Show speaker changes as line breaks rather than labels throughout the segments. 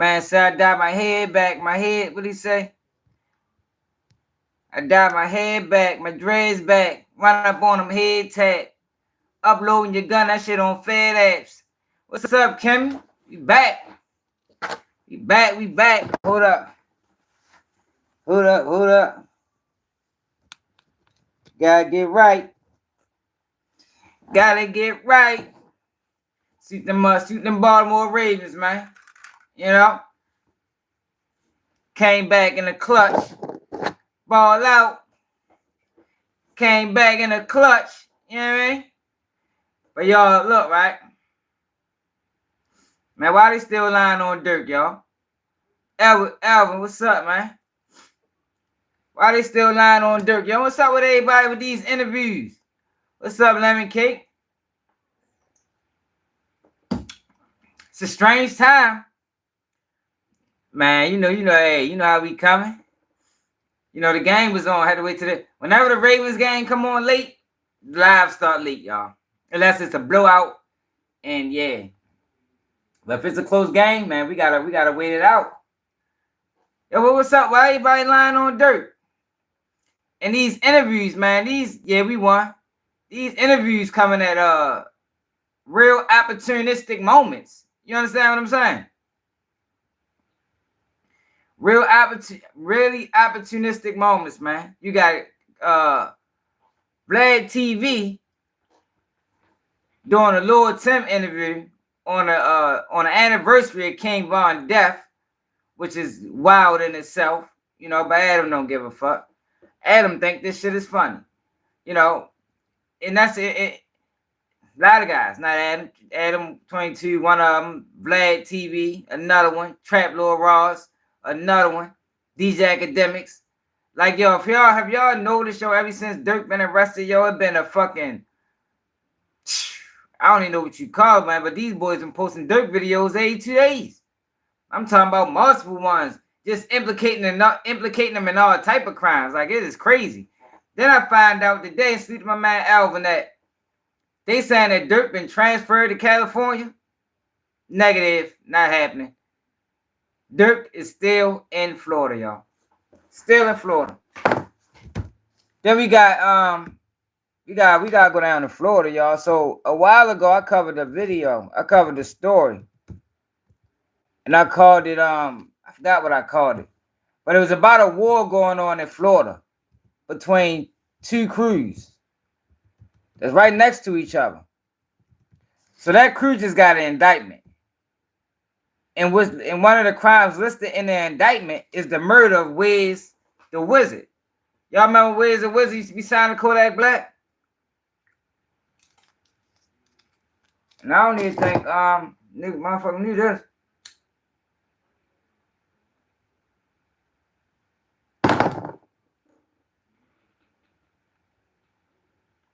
Man said I dyed my head back. My head, what'd he say? I dyed my head back, my dreads back. Run up on them head tag. Uploading your gun, that shit on Fed apps. What's up, Kim? We back. We back, we back. Hold up. Hold up, hold up. Gotta get right. Gotta get right. Shoot them Baltimore Ravens, man. You know? Came back in the clutch. Ball out. Came back in the clutch. You know what I mean? But y'all, look, right? Man, why they still lying on Durk, y'all? Alvin, what's up, man? Why they still lying on Durk? Yo, what's up with everybody with these interviews? What's up, Lemon Cake? It's a strange time. Man, hey, you know how we coming. You know, the game was on. I had to wait till whenever the Ravens game come on late, live start late, y'all. Unless it's a blowout. And yeah. But if it's a close game, man, we gotta wait it out. Yo, what's up? Why everybody lying on Durk? And these interviews, man, we won. These interviews coming at real opportunistic moments. You understand what I'm saying? Really opportunistic moments, man. You got Vlad TV doing a Lil Tim interview on an anniversary of King Von death, which is wild in itself. You know, but Adam don't give a fuck. Adam think this shit is funny. You know, and that's it. A lot of guys, not Adam. Adam 22, one of them. Vlad TV, another one. Trap Lil Ross, another one. DJ Academics. Like, yo, have y'all noticed, yo, ever since Durk been arrested, yo, it been a fucking, I don't even know what you call it, man, but these boys been posting Durk videos every 2 days. I'm talking about multiple ones, just implicating them in all type of crimes. Like, it is crazy. Then I find out today, and speak to my man Alvin, that they saying that Durk been transferred to California. Negative, not happening. Durk is still in Florida, y'all. Still in Florida. Then we gotta go down to Florida, y'all. So a while ago, I covered the story, and I called it I forgot what I called it, but it was about a war going on in Florida between two crews that's right next to each other. So that crew just got an indictment. And one of the crimes listed in the indictment is the murder of Wiz the Wizard. Y'all remember Wiz the Wizard used to be signed to Kodak Black? And I don't even think nigga motherfucker knew this.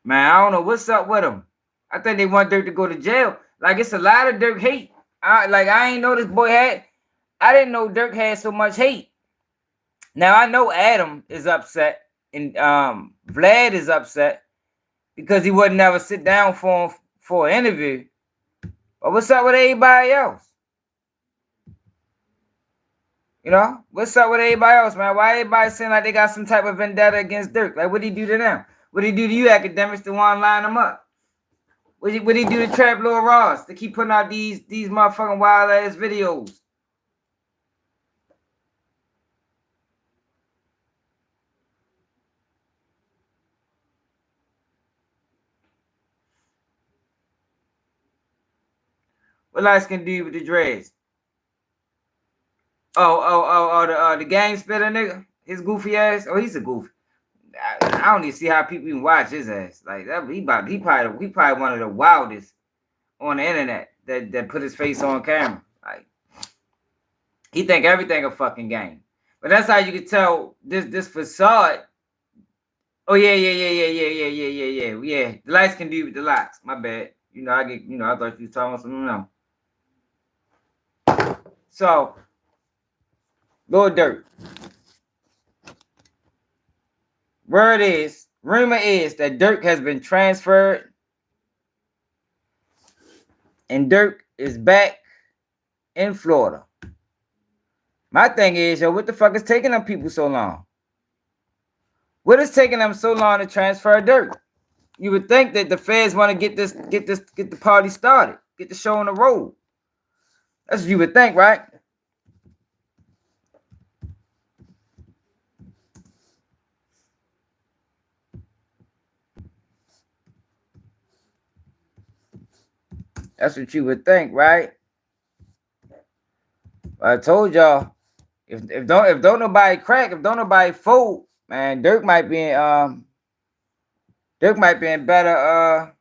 Man, I don't know what's up with him. I think they want Durk to go to jail. Like, it's a lot of Durk hate. I ain't know this boy had. I didn't know Durk had so much hate. Now I know Adam is upset, and Vlad is upset because he wouldn't never sit down for an interview. But what's up with everybody else? You know, what's up with everybody else, man? Why everybody saying like they got some type of vendetta against Durk? Like, what did he do to them? What did he do to you academics to want to line them up? What did he do to Trap Lil Ross to keep putting out these motherfucking wild ass videos? What lights can do with the dreads? The gang spitter nigga, his goofy ass. Oh, he's a goofy. I don't even see how people even watch his ass. Like that, he probably one of the wildest on the internet that put his face on camera. Like, he think everything a fucking game. But that's how you can tell this facade. Oh yeah. The lights can do with the lights. My bad. You know, I thought you was talking about something else. So, Lil Durk. Rumor is that Durk has been transferred, and Durk is back in Florida. My thing is, yo, what the fuck is taking them people so long? What is taking them so long to transfer Durk? You would think that the feds want to get the party started, get the show on the road. That's what you would think, right? That's what you would think, right? I told y'all, if don't nobody crack, if don't nobody fold, man, Durk might be in better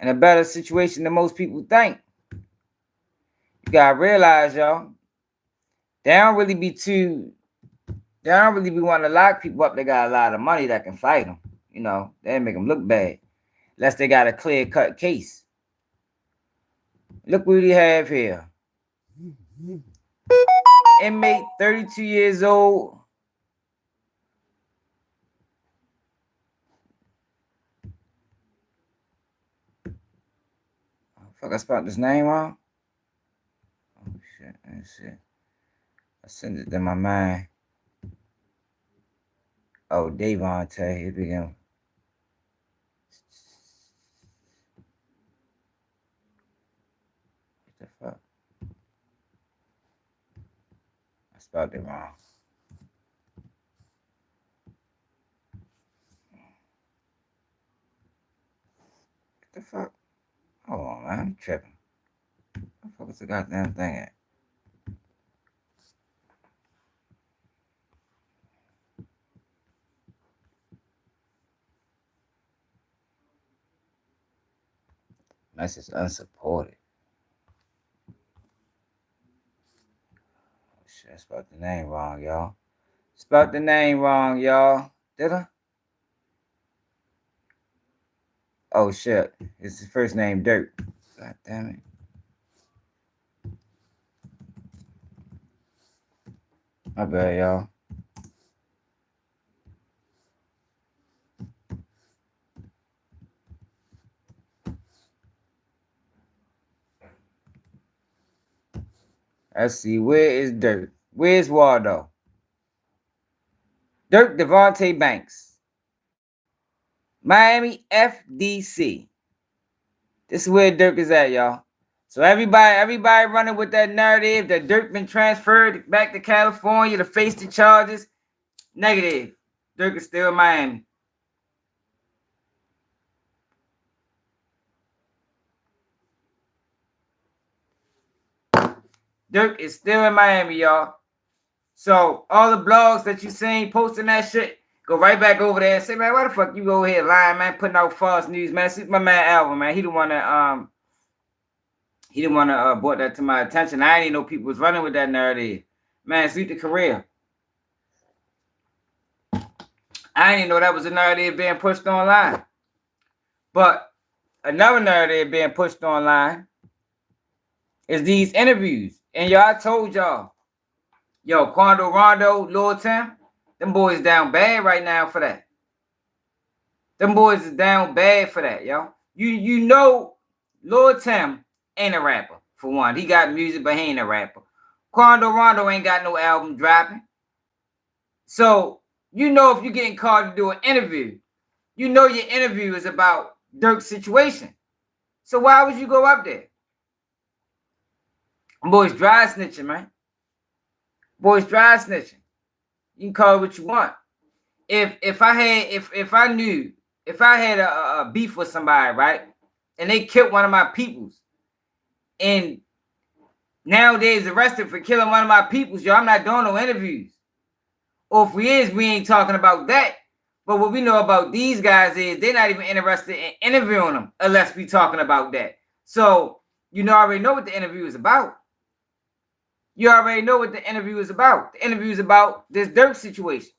in a better situation than most people think. You gotta realize, y'all, they don't really be wanting to lock people up. They got a lot of money that can fight them. You know, they make them look bad, unless they got a clear cut case. Look what we have here. Inmate, 32 years old. Fuck, I spelled this name wrong. Oh shit, that's it. I sent it to my mind. Oh, Davonte. Here we go. What the fuck? I spelled it wrong. What the fuck? Hold on, man. I'm tripping. What the fuck is the goddamn thing at? Message unsupported. Oh shit, I spelled the name wrong, y'all. Spelled the name wrong, y'all. Did I? Oh shit. It's his first name, Durk. God damn it. My bad, y'all. Let's see. Where is Durk? Where's Waldo? Durk Devontae Banks. Miami FDC. This is where Durk is at, y'all. So everybody running with that narrative that Durk been transferred back to California to face the charges. Negative. Durk is still in Miami. Durk is still in Miami, y'all. So all the blogs that you seen posting that shit, go right back over there and say, man, why the fuck you go here lying, man, putting out false news, man. See my man Alvin, man. He didn't want to brought that to my attention. I didn't even know people was running with that narrative. Man, sleep the career. I didn't even know that was a narrative being pushed online. But another narrative being pushed online is these interviews. And y'all, I told y'all, yo, Quando Rondo, Lil Tim, them boys down bad right now for that. Them boys is down bad for that, yo. You know, Lil Tim ain't a rapper, for one. He got music, but he ain't a rapper. Quando Rondo ain't got no album dropping. So, you know, if you're getting called to do an interview, you know your interview is about Durk's situation. So why would you go up there? Boys dry snitching, man. Boys dry snitching. You can call it what you want. If I had a beef with somebody, right, and they killed one of my peoples, and nowadays arrested for killing one of my peoples, yo, I'm not doing no interviews. Or if we ain't talking about that. But what we know about these guys is they're not even interested in interviewing them unless we talking about that. So you already know what the interview is about. You already know what the interview is about. The interview is about this Durk situation.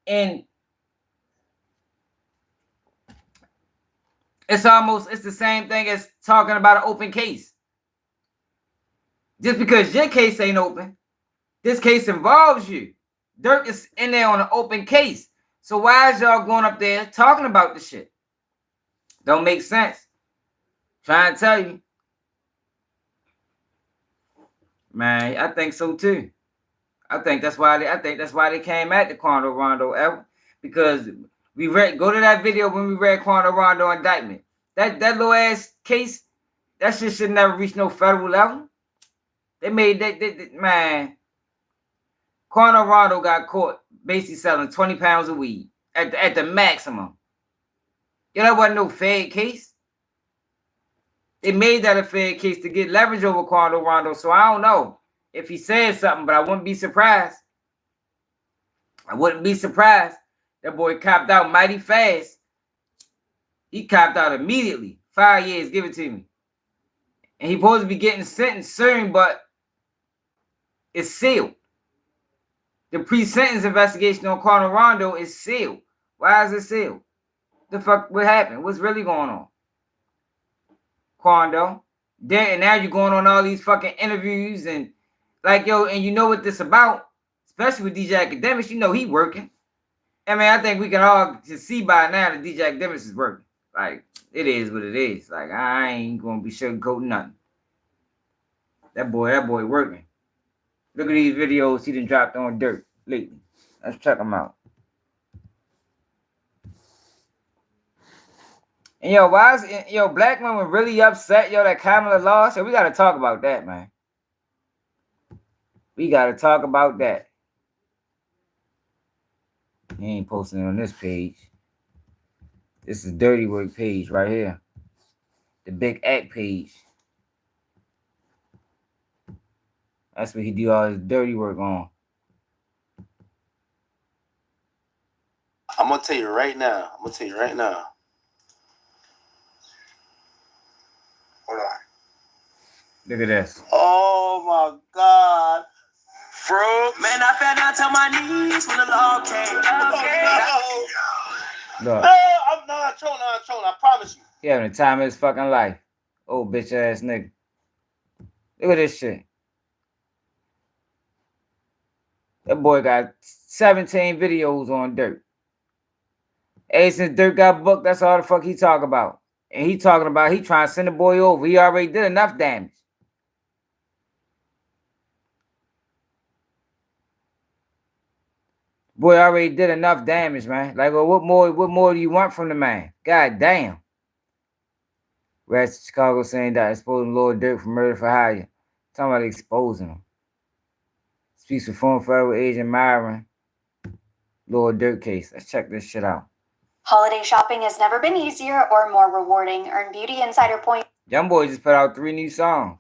And it's the same thing as talking about an open case. Just because your case ain't open, this case involves you. Durk is in there on an open case. So why is y'all going up there talking about this shit? Don't make sense. Trying to tell you. Man, I think so too. I think that's why they came at the Quando Rondo ever, because we read go to that video when we read Quando Rondo indictment. That little ass case, that shit should never reach no federal level. They made that man. Quando Rondo got caught basically selling 20 pounds of weed at the maximum. Yeah, that wasn't no fair case. They made that a fair case to get leverage over Quando Rondo. So I don't know if he said something, but I wouldn't be surprised. That boy copped out mighty fast. He copped out immediately. 5 years, give it to me. And he supposed to be getting sentenced soon, but it's sealed. The pre-sentence investigation on Quando Rondo is sealed. Why is it sealed? The fuck, what happened? What's really going on? Quando. Then and now you're going on all these fucking interviews and like, yo, and you know what this about? Especially with DJ Academics, you know he working. I mean, I think we can all just see by now that DJ Academics is working. Like, it is what it is. Like, I ain't gonna be sugarcoating nothing. That boy working. Look at these videos he done dropped on Durk lately. Let's check them out. And yo, why is black women really upset, that Kamala lost? So we gotta talk about that, man. We gotta talk about that. He ain't posting on this page. This is Dirty Work page right here. The Big Act page. That's what he do all his dirty work on.
I'm gonna tell you right now. Hold on.
Look at this.
Oh my God.
Man, I fell down to my knees when the law came.
Look.
No, I'm not trolling. I promise you.
He having the time of his fucking life. Old bitch ass nigga. Look at this shit. That boy got 17 videos on Durk. Hey, since Durk got booked, that's all the fuck he talk about. And he talking about he trying to send the boy over. He already did enough damage. Boy already did enough damage, man. Like, well, what more do you want from the man? God damn. Rats in Chicago saying that exposing Lil Durk for murder for hire. Talking about exposing him. Speaks with former federal agent Myron. Lil Durk case. Let's check this shit out.
Holiday shopping has never been easier or more rewarding. Earn Beauty Insider points.
Young boy just put out 3 new songs.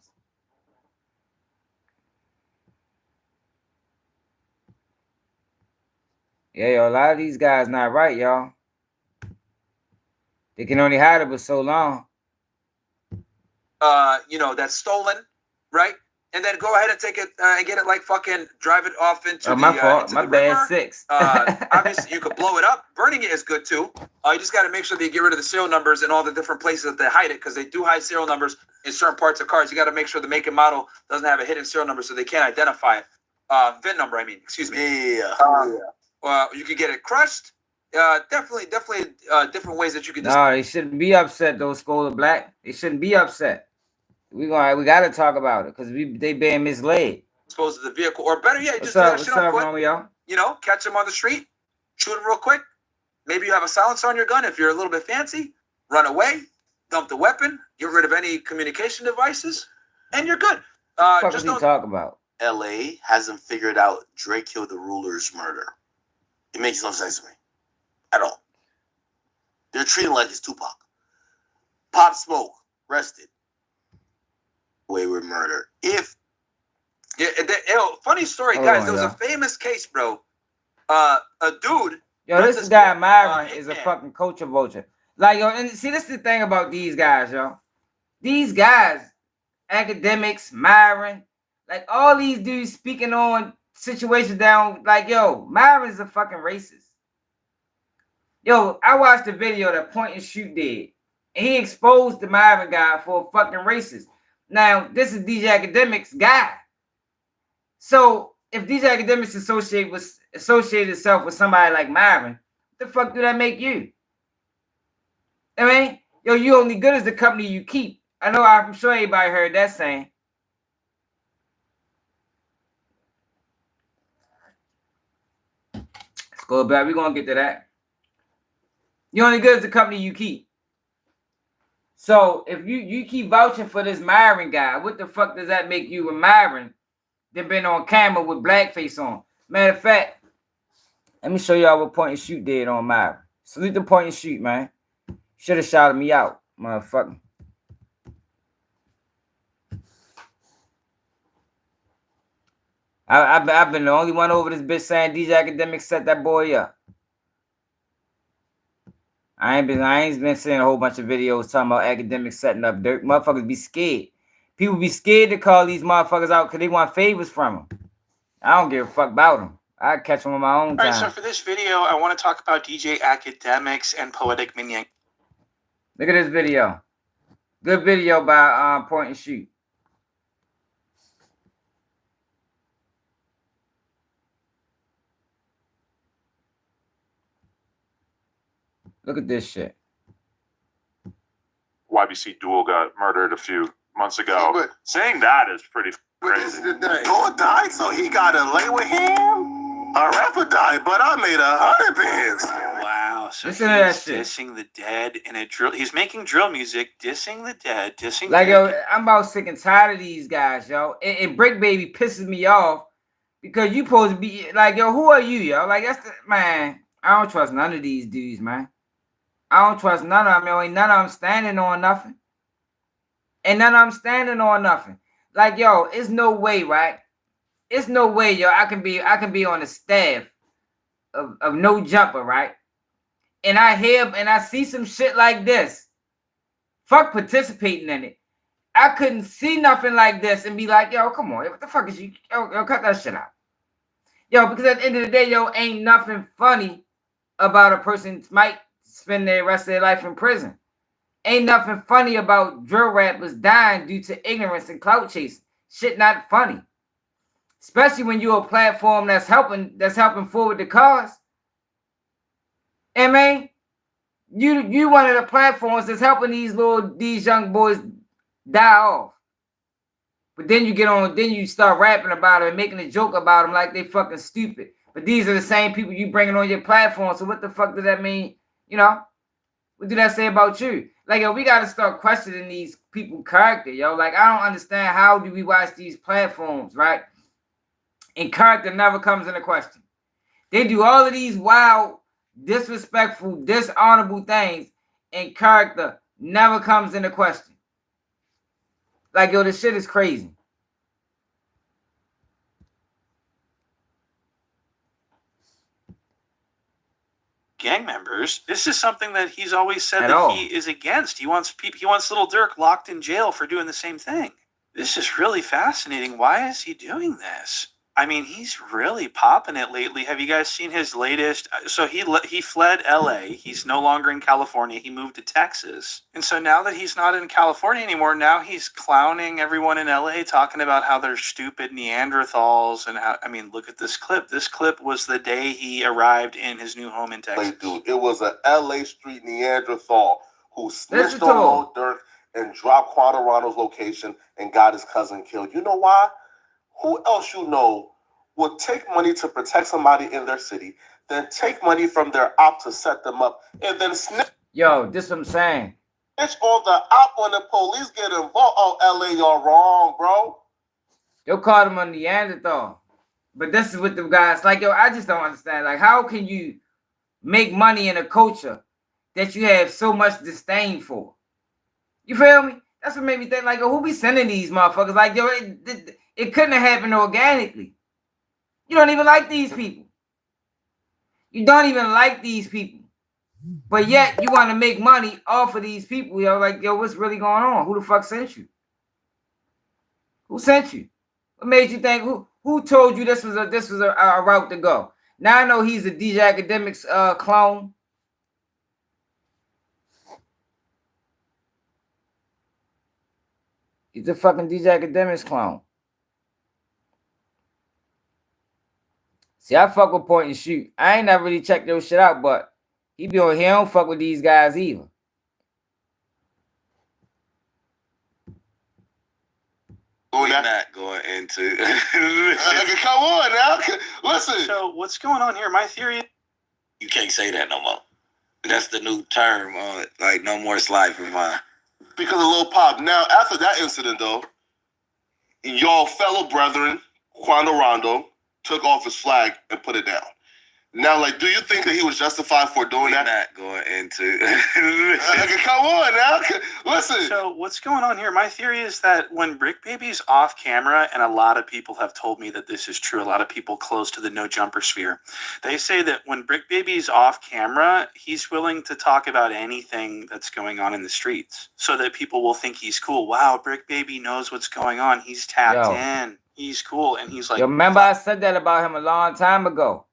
Yeah, yo, a lot of these guys not right, y'all. They can only hide it for so long.
That's stolen, right? And then go ahead and take it and get it like fucking drive it off into
my fault. My bad. 6.
Obviously, you could blow it up. Burning it is good too. You just got to make sure that you get rid of the serial numbers and all the different places that they hide it, because they do hide serial numbers in certain parts of cars. You got to make sure the make and model doesn't have a hidden serial number so they can't identify it. VIN number, I mean. Excuse me.
Yeah.
You could get it crushed. Definitely different ways that you can.
No, they shouldn't be upset. Those Scholar Black. They shouldn't be upset. We gotta talk about it because they being misled.
Dispose of the vehicle, or better yet,
What's
just
up,
shit on foot.
Y'all?
Catch them on the street, shoot them real quick. Maybe you have a silencer on your gun if you're a little bit fancy. Run away, dump the weapon, get rid of any communication devices, and you're good.
What just don't talk about.
LA hasn't figured out Drake killed the ruler's murder. It makes no sense to me at all. They're treating like it's Tupac. Pop Smoke arrested. Wayward murder.
Funny story, guys. There was a famous case, bro. A dude.
Yo, this guy Myron is a fucking culture vulture. Like, yo, and see, this is the thing about these guys, yo. These guys, academics, Myron, like all these dudes speaking on situations down. Like, yo, Myron's a fucking racist. Yo, I watched the video that Point and Shoot did, and he exposed the Myron guy for a fucking racist. Now, this is DJ Academics' guy. So, if DJ Academics associate itself with somebody like Myron, what the fuck do that make you? I mean, yo, you only good as the company you keep. I'm sure everybody heard that saying. Go back. We're gonna get to that. You're only good as the company you keep. So if you keep vouching for this Myron guy, what the fuck does that make you a Myron that been on camera with blackface on? Matter of fact, let me show y'all what point and shoot did on Myron. Salute the point and shoot, man. Should have shouted me out, motherfucker. I've been the only one over this bitch saying DJ Academics set that boy up. I ain't been seeing a whole bunch of videos talking about Academics setting up Durk. Motherfuckers be scared. People be scared to call these motherfuckers out because they want favors from them. I don't give a fuck about them. I catch them on my own time.
All right, so for this video, I want to talk about DJ Academics and Poetic Minion.
Look at this video. Good video by Point and Shoot. Look at this shit.
YBC Duel got murdered a few months ago.
But-
Saying that is pretty
But this
crazy.
is the thing. Duel died, so he got to lay with him. A rapper died, but I made 100 bands.
Wow, so
Listen to that
he's
shit.
dissing the dead in a drill. He's making drill music, dissing the dead, dissing.
Like,
dead.
yo, I'm about sick and tired of these guys, yo. And Brick Baby pisses me off because you supposed to be like, yo, who are you, yo? Like, that's the man. I don't trust none of these dudes, man. I don't trust none of them, yo. Ain't none of them standing on nothing. And none of them standing on nothing. Like, yo, it's no way, right? It's no way, yo. I can be on the staff of No Jumper, right? And I hear and I see some shit like this. Fuck participating in it. I couldn't see nothing like this and be like, yo, come on, what the fuck is you? Yo, cut that shit out. Yo, because at the end of the day, yo, ain't nothing funny about a person might spend the rest of their life in prison. Ain't nothing funny about drill rappers dying due to ignorance and clout chasing. Shit not funny. Especially when you're a platform that's helping forward the cause. And man, you one of the platforms that's helping these young boys die off. But then you get on, then you start rapping about it and making a joke about them like they fucking stupid. But these are the same people you bringing on your platform. So what the fuck does that mean? You know, what do that say about you? Like, yo, we got to start questioning these people's character, yo. Like, I don't understand how do we watch these platforms, right? And character never comes into question. They do all of these wild, disrespectful, dishonorable things, and character never comes into question. Like, yo, this shit is crazy.
Gang members. This is something that he's always said
At
that
all.
he is against. He wants Lil Durk locked in jail for doing the same thing. This is really fascinating. Why is he doing this? I mean, he's really popping it lately. Have you guys seen his latest? So he fled LA. He's no longer in California. He moved to Texas. And so now that he's not in California anymore, now he's clowning everyone in LA, talking about how they're stupid Neanderthals. And how, I mean, look at this clip. This clip was the day he arrived in his new home in Texas.
Dude, it was a LA Street Neanderthal who snitched
Listen
on
to
Lil Durk and dropped Quadrano's location and got his cousin killed. You know why? Who else you know would take money to protect somebody in their city, then take money from their op to set them up, and then snitch
Yo, this what I'm saying.
on the op when the police get involved? Oh, LA, y'all wrong, bro.
Yo called him a Neanderthal. But this is what the guys, like, yo, I just don't understand. Like, how can you make money in a culture that you have so much disdain for? You feel me? That's what made me think, like, yo, who be sending these motherfuckers? Like, yo, it couldn't have happened organically. You don't even like these people. You don't even like these people. But yet, you want to make money off of these people. Yo, like, yo, what's really going on? Who the fuck sent you? Who sent you? What made you think? Who told you this was a route to go? Now I know he's a DJ Academics clone. He's a fucking DJ Academics clone. See, I fuck with Point and Shoot. I ain't never really checked those shit out, but he don't fuck with these guys either.
We're not going into.
Come on now. Listen.
So what's going on here? My theory
You can't say that no more. That's the new term. Like no more slide for mine.
Because of Lil Pop. Now, after that incident, though, your fellow brethren, Quando Rondo, took off his flag and put it down. Now, like, do you think that he was justified for doing that?
Not going into.
Come on now, listen.
So what's going on here? My theory is that when Brick Baby's off camera, and a lot of people have told me that this is true, a lot of people close to the no jumper sphere, they say that when Brick Baby's off camera, he's willing to talk about anything that's going on in the streets, so that people will think he's cool. Wow, Brick Baby knows what's going on. He's tapped in. He's cool, and he's like.
Yo, remember I said that about him a long time ago.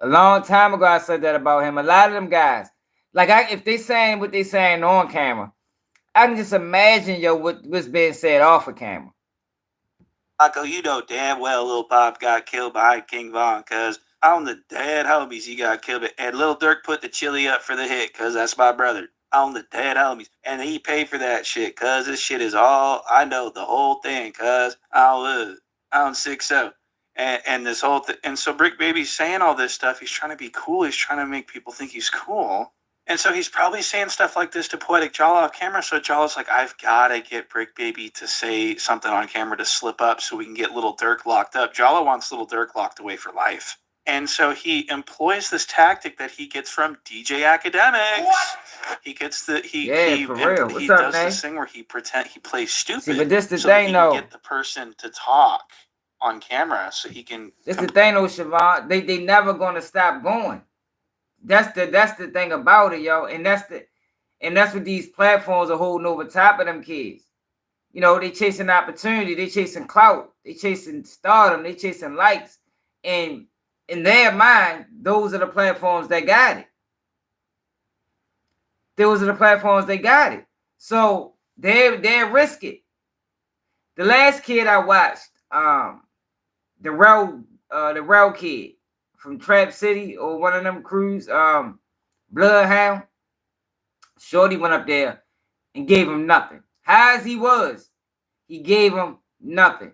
A long time ago, I said that about him. A lot of them guys, like if they saying what they saying on camera, I can just imagine what's being said off of camera.
Flakko, you know damn well Lil Pop got killed behind King Von, cause on the dead homies he got killed, and Lil Durk put the chili up for the hit, cause that's my brother. On the dead homies, and he paid for that shit, cause this shit is all I know, the whole thing, cause I don't 6-0. And this whole thing, and so Brick Baby's saying all this stuff. He's trying to be cool. He's trying to make people think he's cool. And so he's probably saying stuff like this to Poetic Jala off camera. So Jala's like, I've got to get Brick Baby to say something on camera to slip up so we can get Lil Durk locked up. Jala wants Lil Durk locked away for life. And so he employs this tactic that he gets from DJ Academics. What? He gets the he
for real. What's
he
up,
does
man?
this thing where he plays stupid.
See, but this the
so
thing,
that he
though.
can get the person to talk on camera so he can.
This the thing, though, Siobhan. They never gonna stop going. That's the thing about it, yo. And that's what these platforms are holding over top of them kids. You know, they chasing opportunity, they chasing clout, they chasing stardom, they chasing likes. And in their mind, those are the platforms that got it. Those are the platforms they got it. So they risk it. The last kid I watched, the Rel kid from Trap City or one of them crews, Bloodhound. Shorty went up there and gave him nothing. High as he was, he gave him nothing.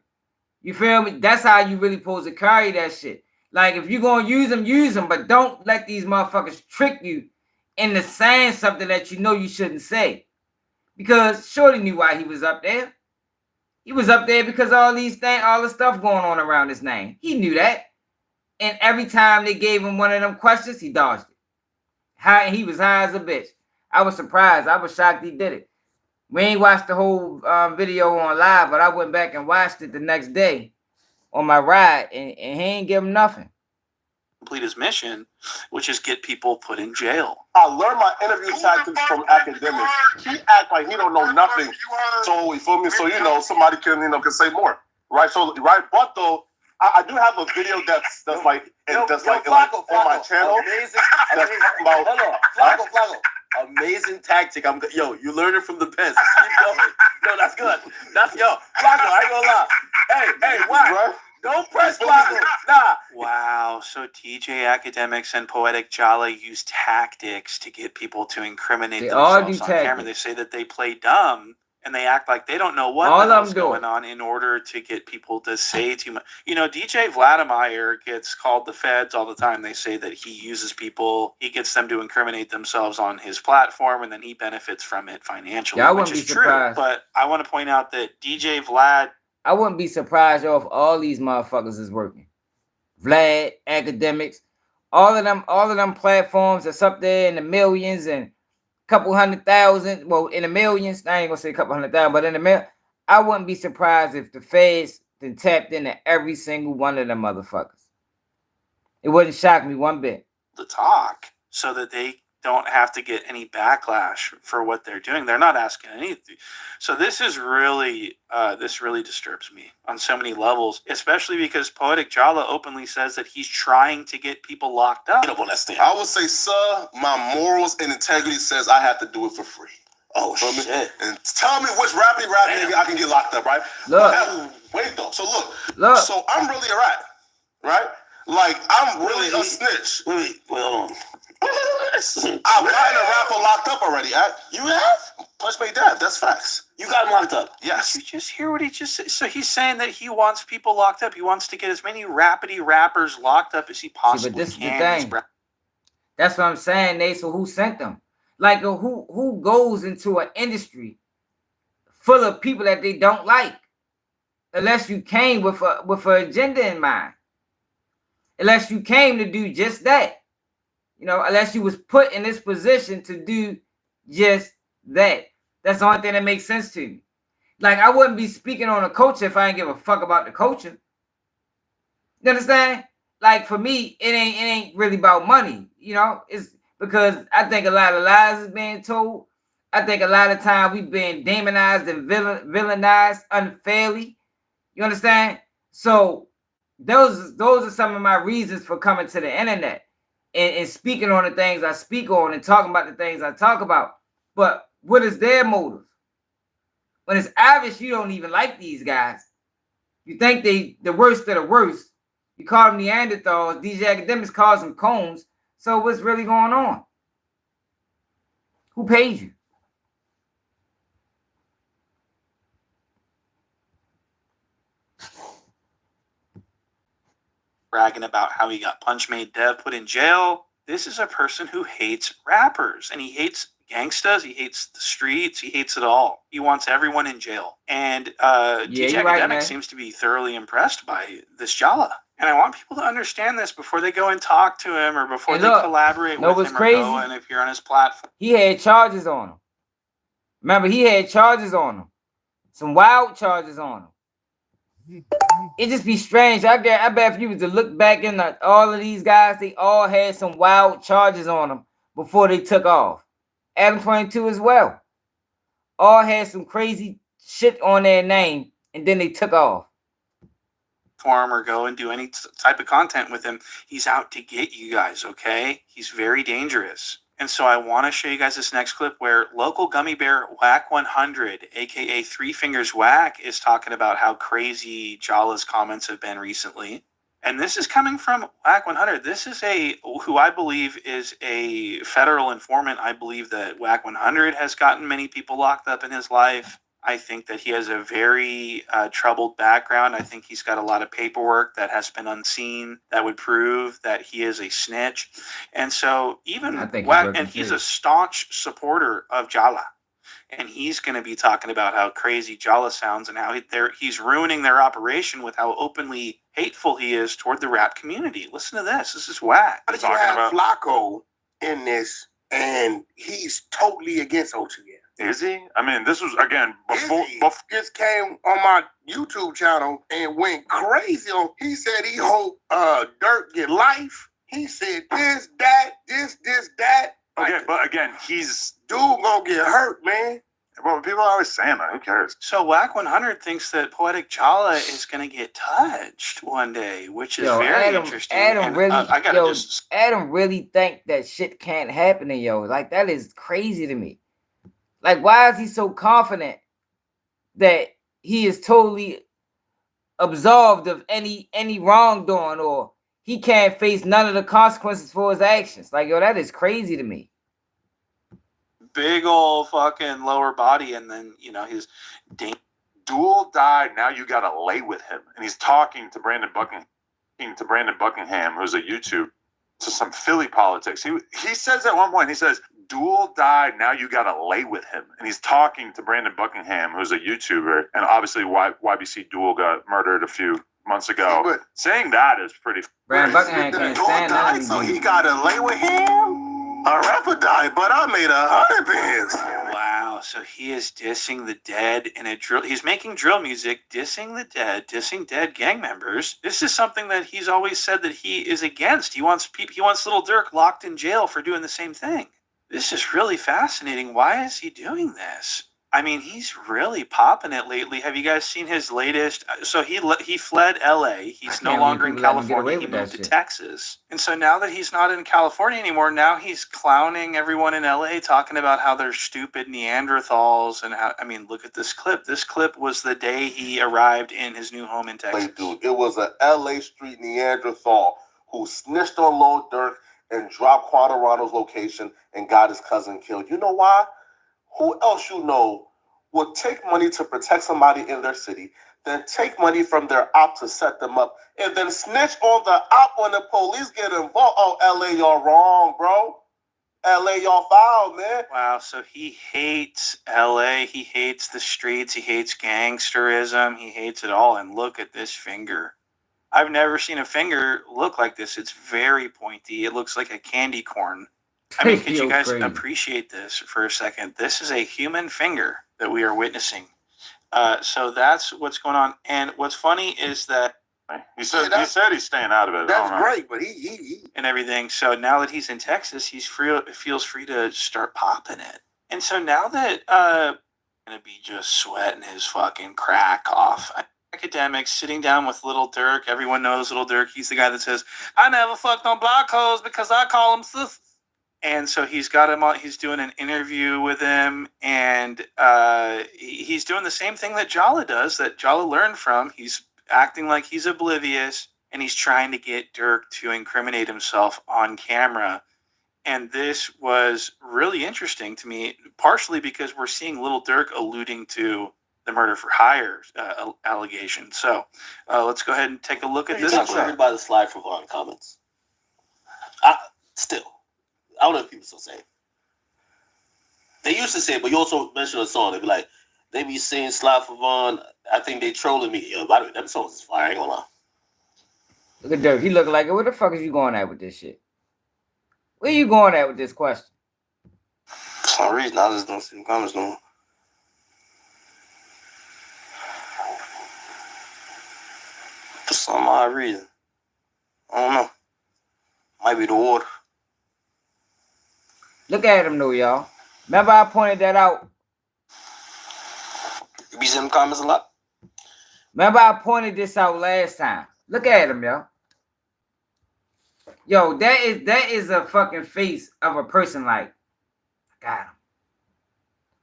You feel me? That's how you really supposed to carry that shit. Like, if you're gonna use them, but don't let these motherfuckers trick you into saying something that you know you shouldn't say. Because Shorty knew why he was up there. He was up there because all the stuff going on around his name. He knew that. And every time they gave him one of them questions, he dodged it. He was high as a bitch. I was surprised. I was shocked he did it. We ain't watched the whole video on live, but I went back and watched it the next day on my ride, and he ain't give him nothing.
Complete his mission, which is get people put in jail.
I learned my interview tactics from Academics. He act like he don't know nothing. So you feel me? So somebody can say more, right? So but though I do have a video that's like on my channel.
Flakko. Amazing tactic. You learned it from the best. Keep going. No, that's good. Flakko, I ain't gonna lie. Hey, why? Don't press Flakko. Nah.
Wow. So DJ Academics and Poetic Jala use tactics to get people to incriminate themselves on camera. They say that they play dumb and they act like they don't know what the hell's going on in order to get people to say too much. DJ Vladimir gets called the feds all the time. They say that he uses people, he gets them to incriminate themselves on his platform, and then he benefits from it financially, which is true. But I want to point out that DJ Vlad,
I wouldn't be surprised if all these motherfuckers is working. Vlad, Academics, all of them platforms that's up there in the millions and couple 100,000, well, in the millions. I ain't gonna say a couple 100,000, but in the million, I wouldn't be surprised if the feds then tapped into every single one of them motherfuckers. It wouldn't shock me one bit.
The talk, so that they don't have to get any backlash for what they're doing. They're not asking anything. So this is really, this really disturbs me on so many levels, especially because Poetic Jala openly says that he's trying to get people locked up.
I would say, sir, my morals and integrity says I have to do it for free.
Oh, shit.
And tell me which rapping nigga I can get locked up, right?
Look.
Wait, though. So look. So I'm really a rat, right? Like, I'm really a snitch.
Wait, hold on.
I've gotten a rapper locked up already. You have? Punch made death. That's facts.
You got him locked up.
Yes.
Did you just hear what he just said? So he's saying that he wants people locked up. He wants to get as many rappity rappers locked up as he possibly
but this
can.
is the thing. That's what I'm saying, Nate. So who sent them? Like, who goes into an industry full of people that they don't like, unless you came with an agenda in mind, unless you came to do just that, unless you was put in this position to do just that. That's the only thing that makes sense to me. Like, I wouldn't be speaking on a culture if I didn't give a fuck about the culture. You understand? Like, for me, it ain't really about money. It's because I think a lot of lies is being told. I think a lot of time we've been demonized and villainized unfairly. You understand? So those are some of my reasons for coming to the internet and speaking on the things I speak on and talking about the things I talk about. But what is their motive? When it's obvious you don't even like these guys. You think they the worst of the worst. You call them Neanderthals. These academics calls them cones. So what's really going on? Who paid you?
Bragging about how he got Punch Made Dev put in jail. This is a person who hates rappers, and he hates gangstas, he hates the streets, he hates it all. He wants everyone in jail. And DJ Academic seems to be thoroughly impressed by this Jala. And I want people to understand this before they go and talk to him or before they collaborate with him or go and appear on his platform.
He had charges on him. Remember, he had charges on him. Some wild charges on him. It just be strange. I bet if you was to look back in all of these guys, they all had some wild charges on them before they took off. Adam 22 as well. All had some crazy shit on their name, and then they took off.
Form or go and do any type of content with him. He's out to get you guys, okay? He's very dangerous. And so I want to show you guys this next clip where local gummy bear Whack 100, aka Three Fingers Whack, is talking about how crazy Jala's comments have been recently. And this is coming from Whack 100. This is who I believe is a federal informant. I believe that Whack 100 has gotten many people locked up in his life. I think that he has a very troubled background. I think he's got a lot of paperwork that has been unseen that would prove that he is a snitch. And so even Whack, and he's a staunch supporter of Jala. And he's going to be talking about how crazy Jala sounds and how he's ruining their operation with how openly hateful he is toward the rap community. Listen to this. This is Whack.
How did you have Flakko in this, and he's totally against OTN?
Is he? I mean, this was, again, before
just came on my YouTube channel and went crazy on. He said he hoped Durk get life. He said this, that, that.
Okay, but again, he's
dude gonna get hurt, man.
Well, people are always saying that. Who cares?
So Whack 100 thinks that Poetic Jala is going to get touched one day, which is very interesting.
Adam really think that shit can't happen to yo. Like, that is crazy to me. Like, why is he so confident that he is totally absolved of any wrongdoing, or he can't face none of the consequences for his actions? Like, yo, that is crazy to me.
Big old fucking lower body, and then, his
Duel died, now you gotta lay with him. And he's talking to Brandon Buckingham, who's a YouTube, to some Philly politics. He says at one point, he says, Duel died, now you gotta lay with him. And he's talking to Brandon Buckingham, who's a YouTuber, and obviously YBC Duel got murdered a few months ago. But saying that is pretty...
Brandon Buckingham can't stand that.
So he gotta lay with him? A rapper died, but I made 100 bands.
Wow, so he is dissing the dead in a drill. He's making drill music, dissing the dead, dissing dead gang members. This is something that he's always said that he is against. He wants Lil Durk locked in jail for doing the same thing. This is really fascinating. Why is he doing this? I mean, he's really popping it lately. Have you guys seen his latest? So he fled LA. He's no longer in California. He moved to Texas. And so now that he's not in California anymore, now he's clowning everyone in LA, talking about how they're stupid Neanderthals. And how, I mean, look at this clip. This clip was the day he arrived in his new home in Texas.
Dude, it was a LA street Neanderthal who snitched on Lil Durk and dropped Quadrano's location and got his cousin killed. You know why? Who else would take money to protect somebody in their city, than take money from their op to set them up and then snitch on the op when the police get involved. Oh, LA, y'all wrong, bro. LA, y'all foul, man.
Wow, so he hates LA, he hates the streets, he hates gangsterism, he hates it all. And look at this finger. I've never seen a finger look like this. It's very pointy. It looks like a candy corn. I mean, could you guys appreciate this for a second? This is a human finger that we are witnessing. So that's what's going on. And what's funny is that
he said he's staying out of it.
That's great, but he
and everything. So now that he's in Texas, feels free to start popping it. And so now that gonna be just sweating his fucking crack off. Academics sitting down with Lil Durk. Everyone knows Lil Durk. He's the guy that says, "I never fucked on black hoes because I call them sis." And so he's got him on. He's doing an interview with him, and he's doing the same thing that Jala does. That Jala learned from. He's acting like he's oblivious, and he's trying to get Durk to incriminate himself on camera. And this was really interesting to me, partially because we're seeing Lil Durk alluding to the murder for hire allegation. So let's go ahead and take a look at this.
Not sure by the slide for Vaughn comments. I don't know if people still say it. They used to say it, but you also mentioned a song. They'd be like, they be saying slide for Vaughn. I think they trolling me. Yo, by the way, that song is fire. I ain't gonna lie.
Look at Dirk. He looking like it. Where the fuck is you going at with this shit? Where you going at with this question?
For some reason, I just don't see the comments no more. For some odd reason. I don't know. Might be the water.
Look at him though, y'all. Remember I pointed that out.
You be seeing the comments a lot?
Remember I pointed this out last time. Look at him, yo. Yo, that is a fucking face of a person like, I got him.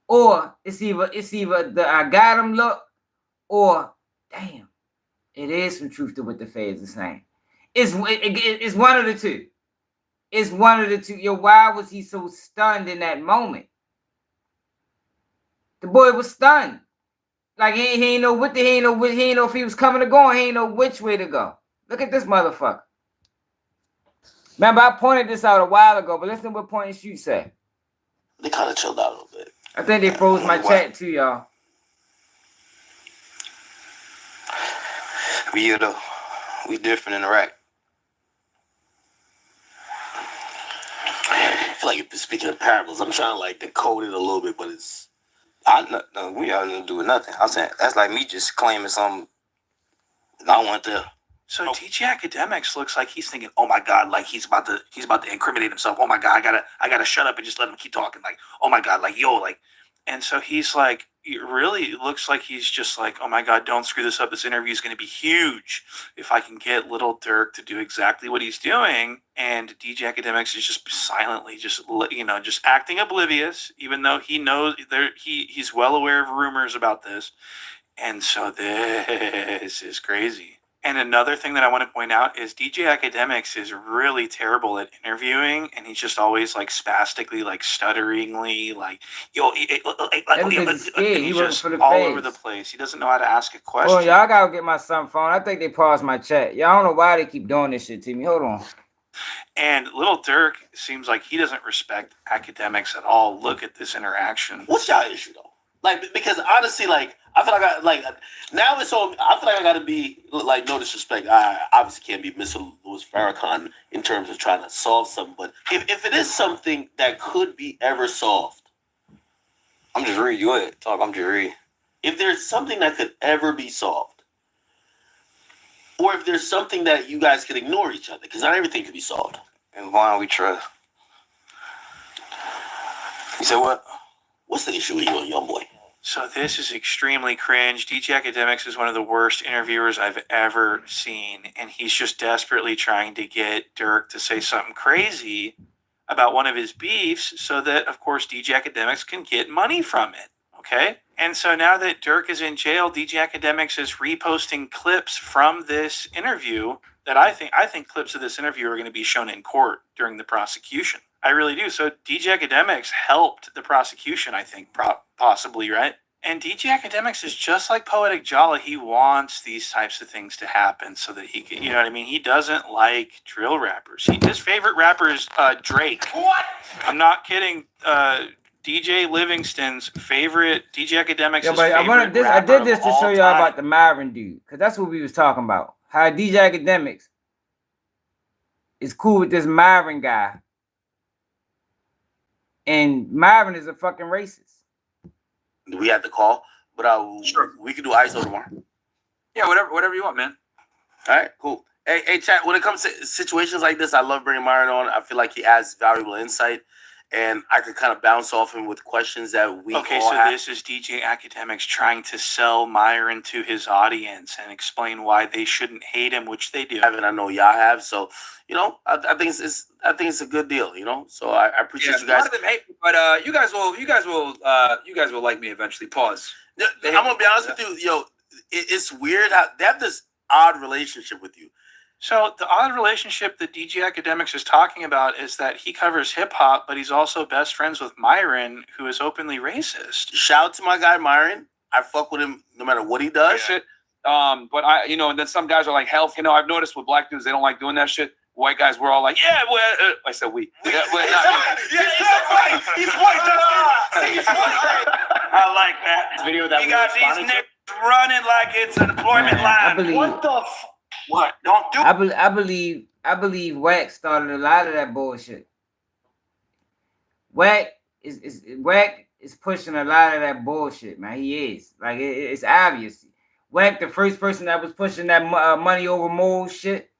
Or it's either the I got him look, or damn, it is some truth to what the feds are saying. It's one of the two. It's one of the two. Yo, why was he so stunned in that moment? The boy was stunned. Like he ain't know if he was coming or going. He ain't know which way to go. Look at this motherfucker. Remember, I pointed this out a while ago, but listen to what Point and Shoot said.
They kind of chilled out a little bit.
I think they froze my chat too, y'all.
We different in Iraq. I feel like you're speaking of parables. I'm trying to like decode it a little bit, but it's. No, we aren't doing nothing. I'm saying that's like me just claiming something. I want to.
So DJ Academics looks like he's thinking, "Oh my God!" Like he's about to incriminate himself. Oh my God! I gotta shut up and just let him keep talking. Like, oh my God! Like yo, like, and so he's like, it really looks like he's just like, "Oh my God! Don't screw this up. This interview is going to be huge. If I can get Lil Durk to do exactly what he's doing." And DJ Academics is just silently, just acting oblivious, even though he knows he's well aware of rumors about this. And so this is crazy. And another thing that I want to point out is DJ Academics is really terrible at interviewing, and he's just always like spastically, like stutteringly, like he's just all over the place. He doesn't know how to ask a question.
Oh, y'all gotta get my son phone. I think they paused my chat. Y'all don't know why they keep doing this shit to me. Hold on.
And Lil Durk seems like he doesn't respect Academics at all. Look at this interaction.
What's y'all issue though? Like, because honestly, like, I feel like now it's all. I feel like I gotta be like, no disrespect. I obviously can't be Mr. Louis Farrakhan in terms of trying to solve something. But if it is something that could be ever solved, I'm just reading. Go ahead, talk. I'm just reading. If there's something that could ever be solved, or if there's something that you guys could ignore each other, because not everything could be solved. And why don't we trust? You said what? What's the issue with you and young boy?
So this is extremely cringe. DJ Academics is one of the worst interviewers I've ever seen, and he's just desperately trying to get Durk to say something crazy about one of his beefs so that, of course, DJ Academics can get money from it, okay? And so now that Durk is in jail, DJ Academics is reposting clips from this interview that I think clips of this interview are going to be shown in court during the prosecution. I really do. So DJ Academics helped the prosecution, I think, possibly, right? And DJ Academics is just like Poetic Jala. He wants these types of things to happen so that he can, you know what I mean? He doesn't like drill rappers. His favorite rapper is Drake.
What?
I'm not kidding. DJ Livingston's favorite, DJ Academics'
Yeah, but
favorite
I
rapper
did this
of
to
all
show y'all
time.
about the Myron dude, because that's what we was talking about. How DJ Academics is cool with this Myron guy. And Myron is a fucking racist.
We had the call, but
Sure.
we could do ISO tomorrow.
Yeah, whatever you want, man.
All right, cool. Hey, chat. When it comes to situations like this, I love bringing Myron on. I feel like he adds valuable insight, and I could kind of bounce off him with questions that we
Okay,
all
so
have.
this is DJ Academics trying to sell Myron to his audience and explain why they shouldn't hate him, which they do.
And I know y'all have. So I think it's a good deal. So I appreciate you
A
guys.
lot of them hate me, but you guys will like me eventually. Pause.
I'm gonna be honest with you. It's weird how they have this odd relationship with you.
So the odd relationship that DJ Academics is talking about is that he covers hip hop, but he's also best friends with Myron, who is openly racist.
Shout out to my guy Myron. I fuck with him no matter what he does.
Shit. But and then some guys are like, hell, I've noticed with black dudes, they don't like doing that shit. White guys, we're all like, yeah, well, I said we. Yeah, well, not me.
Yeah, he's white. He's white. He's white.
I like that.
Video that
we got these niggas running like it's an employment
I
line.
believe,
What the
What? Don't do
I believe Wack started a lot of that bullshit. Wack is pushing a lot of that bullshit, man. He is. Like, it's obvious. Wack, the first person that was pushing that money over mold shit.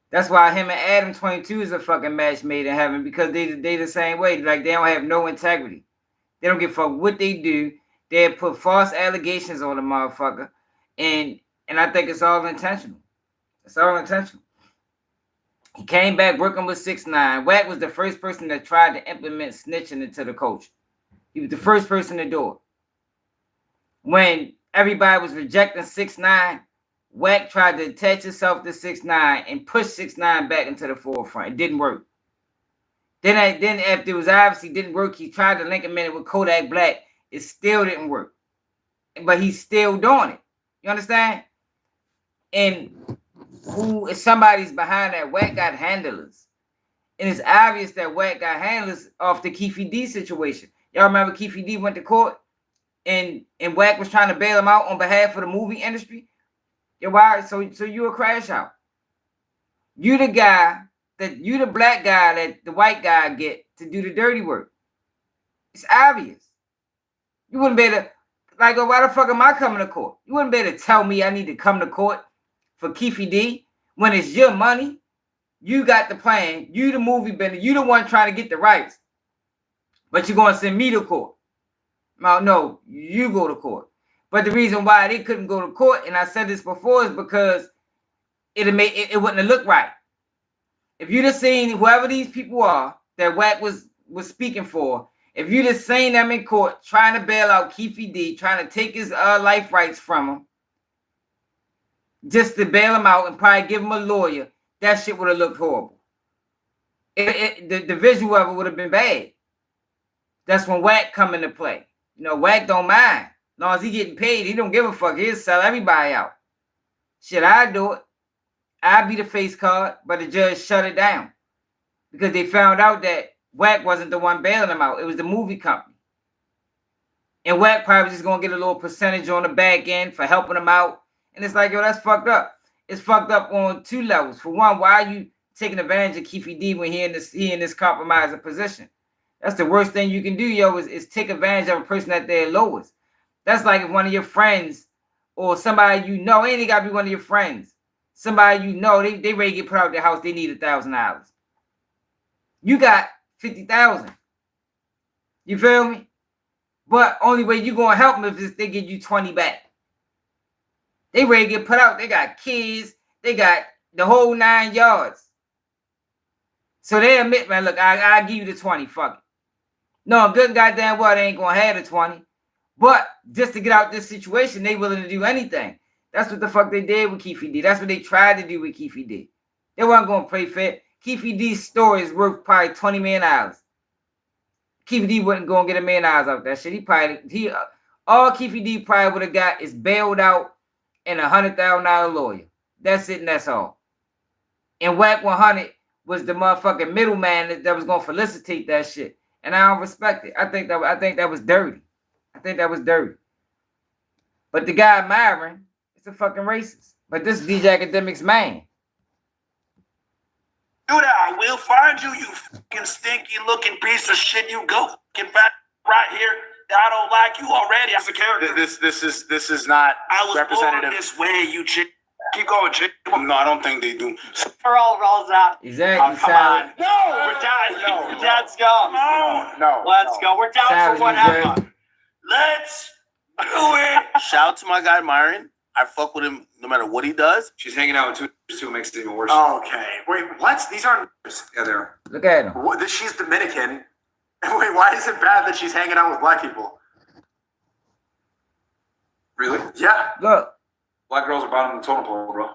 That's why him and Adam 22 is a fucking match made in heaven, because they the same way. Like, they don't have no integrity. They don't give a fuck what they do. They put false allegations on the motherfucker, and I think it's all intentional. It's all intentional. He came back working with 6ix9ine. Wack was the first person that tried to implement snitching into the culture. He was the first person to do it. When everybody was rejecting 6ix9ine, Wack tried to attach himself to 6ix9ine and push 6ix9ine back into the forefront. It didn't work. Then after it was obviously didn't work, he tried to link him in with Kodak Black. It still didn't work. But he's still doing it. You understand? And who if somebody's behind that, Wack got handlers. And it's obvious that Wack got handlers off the Keefe D situation. Y'all remember Keefe D went to court and Wack was trying to bail him out on behalf of the movie industry? Yeah, why? So you a crash out. You the black guy that the white guy get to do the dirty work. It's obvious. You wouldn't be able to, like, why the fuck am I coming to court? You wouldn't be able to tell me I need to come to court for Keefe D when it's your money. You got the plan. You the movie bender. You the one trying to get the rights. But you're going to send me to court. No, you go to court. But the reason why they couldn't go to court, and I said this before, is because it wouldn't have looked right. If you'd have seen whoever these people are that Wack was speaking for, if you'd have seen them in court trying to bail out Keefe D, trying to take his life rights from him, just to bail him out and probably give him a lawyer, that shit would have looked horrible. The visual of it would have been bad. That's when Wack come into play. Wack don't mind. As long as he getting paid, he don't give a fuck. He'll sell everybody out. Shit, I do it. I'd be the face card, but the judge shut it down because they found out that Wack wasn't the one bailing him out. It was the movie company. And Wack probably just going to get a little percentage on the back end for helping him out. And it's like, yo, that's fucked up. It's fucked up on two levels. For one, why are you taking advantage of Keefe D when he in this compromising position? That's the worst thing you can do, yo, is take advantage of a person at their lowest. That's like if one of your friends or somebody it ain't even got to be one of your friends. Somebody they ready to get put out of their house, they need $1,000. You got $50,000. You feel me? But only way you gonna help them is if they give you 20 back. They ready to get put out. They got kids. They got the whole 9 yards. So they admit, man, look, I give you the 20. Fuck it. No, good goddamn well, they ain't gonna have the 20. But just to get out this situation, they willing to do anything. That's what the fuck they did with Keefe D. That's what they tried to do with Keefe D. They weren't gonna play fair. Keefe D's story is worth probably $20 million. Keefe D wasn't gonna get $1 million out of that shit. All Keefy D probably would have got is bailed out and $100,000 lawyer. That's it and that's all. And Whack 100 was the motherfucking middleman that was gonna felicitate that shit. And I don't respect it. I think that was dirty. I think that was dirty. But the guy Myron is a fucking racist. But this is DJ Academic's man.
Do that. I will find you, you fucking stinky looking piece of shit. You go get back right here. I don't like you already as a character.
This is not
I was
representative.
born this way, you chick. Keep going, chick.
No, I don't think they do.
Earl rolls out.
Exactly.
Come on. No, we're done. Let's go. Come on.
No.
Let's go. We're down
Savage,
for whatever. Let's do it.
Shout out to my guy Myron. I fuck with him no matter what he does.
She's hanging out with two makes it even worse.
Okay. Wait, what? These aren't.
Yeah, they are.
Look at him.
What, she's Dominican. Wait, why is it bad that she's hanging out with black people?
Really?
Yeah.
Look.
Black girls are bottom of the totem pole, bro.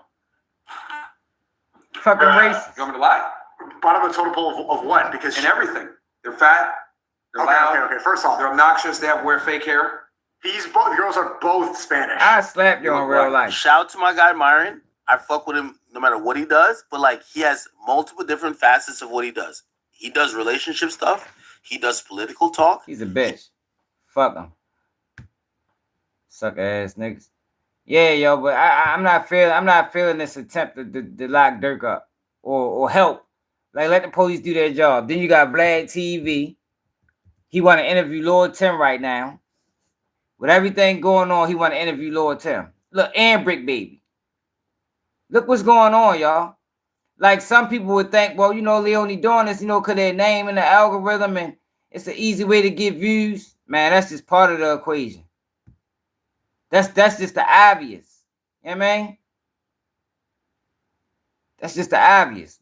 Fucking racist.
You want me to lie?
Bottom of the totem pole of what? Because
In everything. They're fat. They're loud.
Okay. First off,
They're obnoxious. They wear fake hair.
the girls are both Spanish.
I slap you in real life.
Shout out to my guy Myron. I fuck with him no matter what he does, but like he has multiple different facets of what he does. He does relationship stuff. He does political talk.
He's a bitch. Fuck him. Sucker ass niggas. Yeah, yo, but I'm not feeling this attempt to lock Durk up or help. Like let the police do their job. Then you got Black TV. He want to interview Lord Tim right now. With everything going on, he want to interview Lord Tim. Look, and Brick Baby. Look what's going on, y'all. Like some people would think, well, you know, they only doing this, you know, because their name in the algorithm and it's an easy way to get views. Man, that's just part of the equation. That's just the obvious. You know what I mean? That's just the obvious.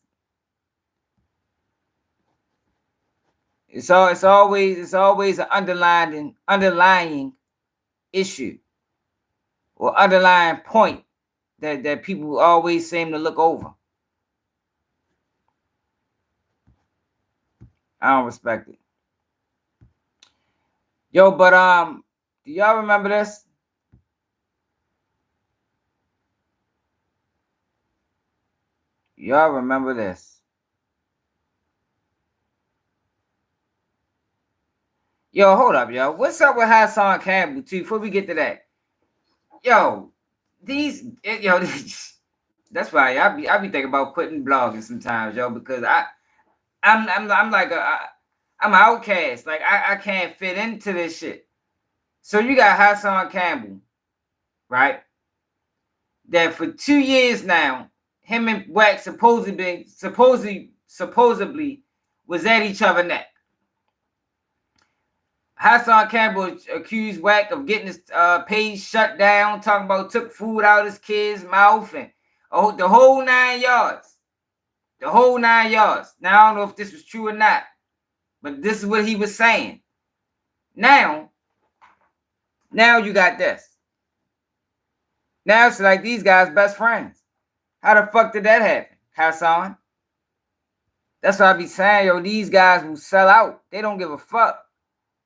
It's always an underlying issue or underlying point that people always seem to look over. I don't respect it. Yo, but do y'all remember this? Y'all remember this? Yo, hold up, yo. What's up with Hassan Campbell, too? Before we get to that. Yo, that's why I be thinking about quitting blogging sometimes, yo, because I'm like I'm an outcast. Like I can't fit into this shit. So you got Hassan Campbell, right? That for 2 years now, him and Wack supposedly was at each other's neck. Hassan Campbell accused Wack of getting his page shut down, talking about took food out of his kid's mouth and the whole 9 yards. The whole 9 yards. Now, I don't know if this was true or not, but this is what he was saying. Now you got this. Now it's like these guys best friends. How the fuck did that happen, Hassan? That's what I be saying, yo. These guys will sell out. They don't give a fuck.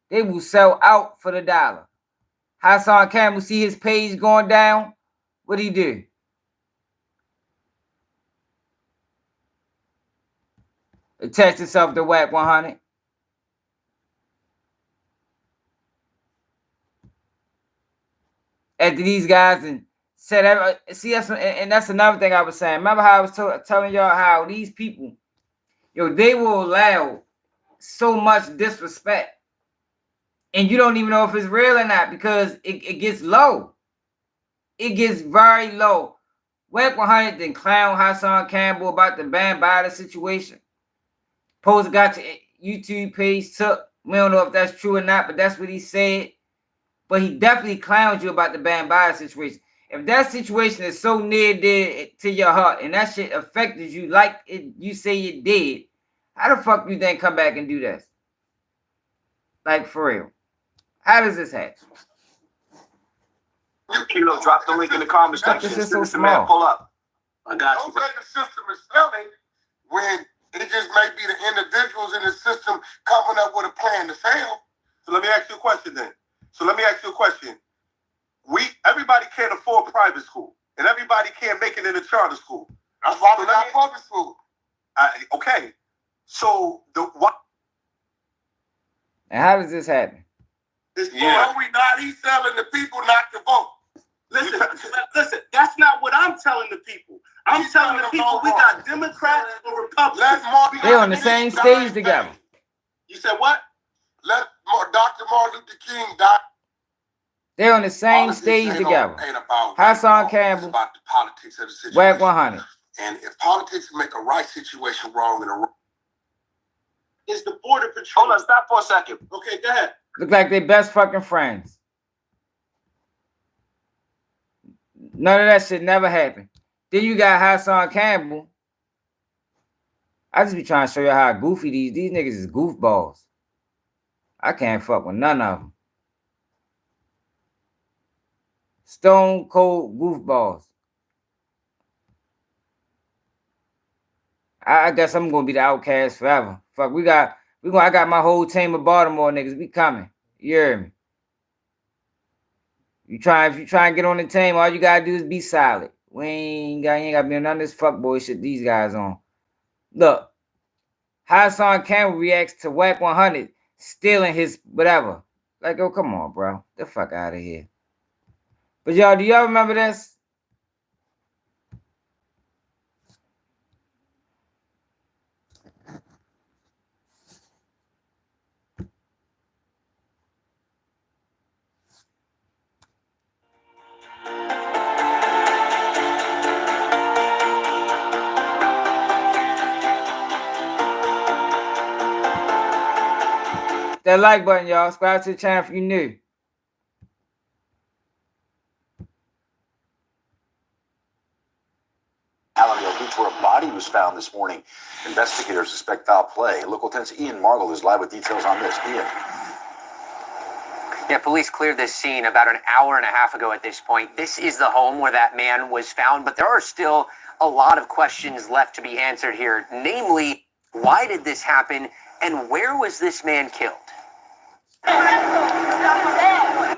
They will sell out for the dollar. Hassan Campbell see his page going down. What'd he do? Attach himself to Wack 100. After these guys and said, see, that's another thing I was saying. Remember how I was telling y'all how these people, yo, they will allow so much disrespect. And you don't even know if it's real or not because it gets low. It gets very low. Wack 100 then clown Hassan Campbell about the Band Bada situation. Post got your YouTube page took. We don't know if that's true or not, but that's what he said. But he definitely clowned you about the Band Bada situation. If that situation is so near dear to your heart and that shit affected you like you say it did, how the fuck you then come back and do this? Like, for real. How does this happen?
Kilo, drop the link in the comment section.
This is so
Mr. Man,
small.
pull up. I got
Don't
you.
say the system is failing when it just may be the individuals in the system coming up with a plan to fail.
So let me ask you a question then.
So let me ask you a question. Everybody can't afford private school, and everybody can't make it in a charter school. That's why we got public school. Okay. So what?
And how does this happen?
It's we not. He's telling the people not to vote.
Listen. That's not what I'm telling the people. I'm telling the people we got Democrats or Republicans.
They're on the same stage together.
You said what?
Let Dr. Martin Luther King die.
They're on the same stage together. Hassan Campbell,
about the politics of the situation.
Whack 100.
And if politics make a right situation wrong and a wrong,
is the border patrol.
Hold on, stop for a second.
Okay, go ahead.
Look like they best fucking friends. None of that shit never happened. Then you got Hassan Campbell. I just be trying to show you how goofy these niggas is goofballs. I can't fuck with none of them. Stone cold goofballs. I guess I'm gonna be the outcast forever. Fuck, I got my whole team of Baltimore niggas. We coming. You hear me? If you try and get on the team, all you gotta do is be solid. You ain't gotta be on none of this fuckboy shit these guys on. Look, Hassan Campbell reacts to Whack 100 stealing his whatever. Like, oh, come on, bro. Get the fuck out of here. But y'all, do y'all remember this? That like button, y'all. Subscribe to the channel if you're new.
Allendale Beach, where a body was found this morning. Investigators suspect foul play. Local 10's Ian Margle is live with details on this. Ian.
Yeah, police cleared this scene about an hour and a half ago at this point. This is the home where that man was found, but there are still a lot of questions left to be answered here. Namely, why did this happen and where was this man killed?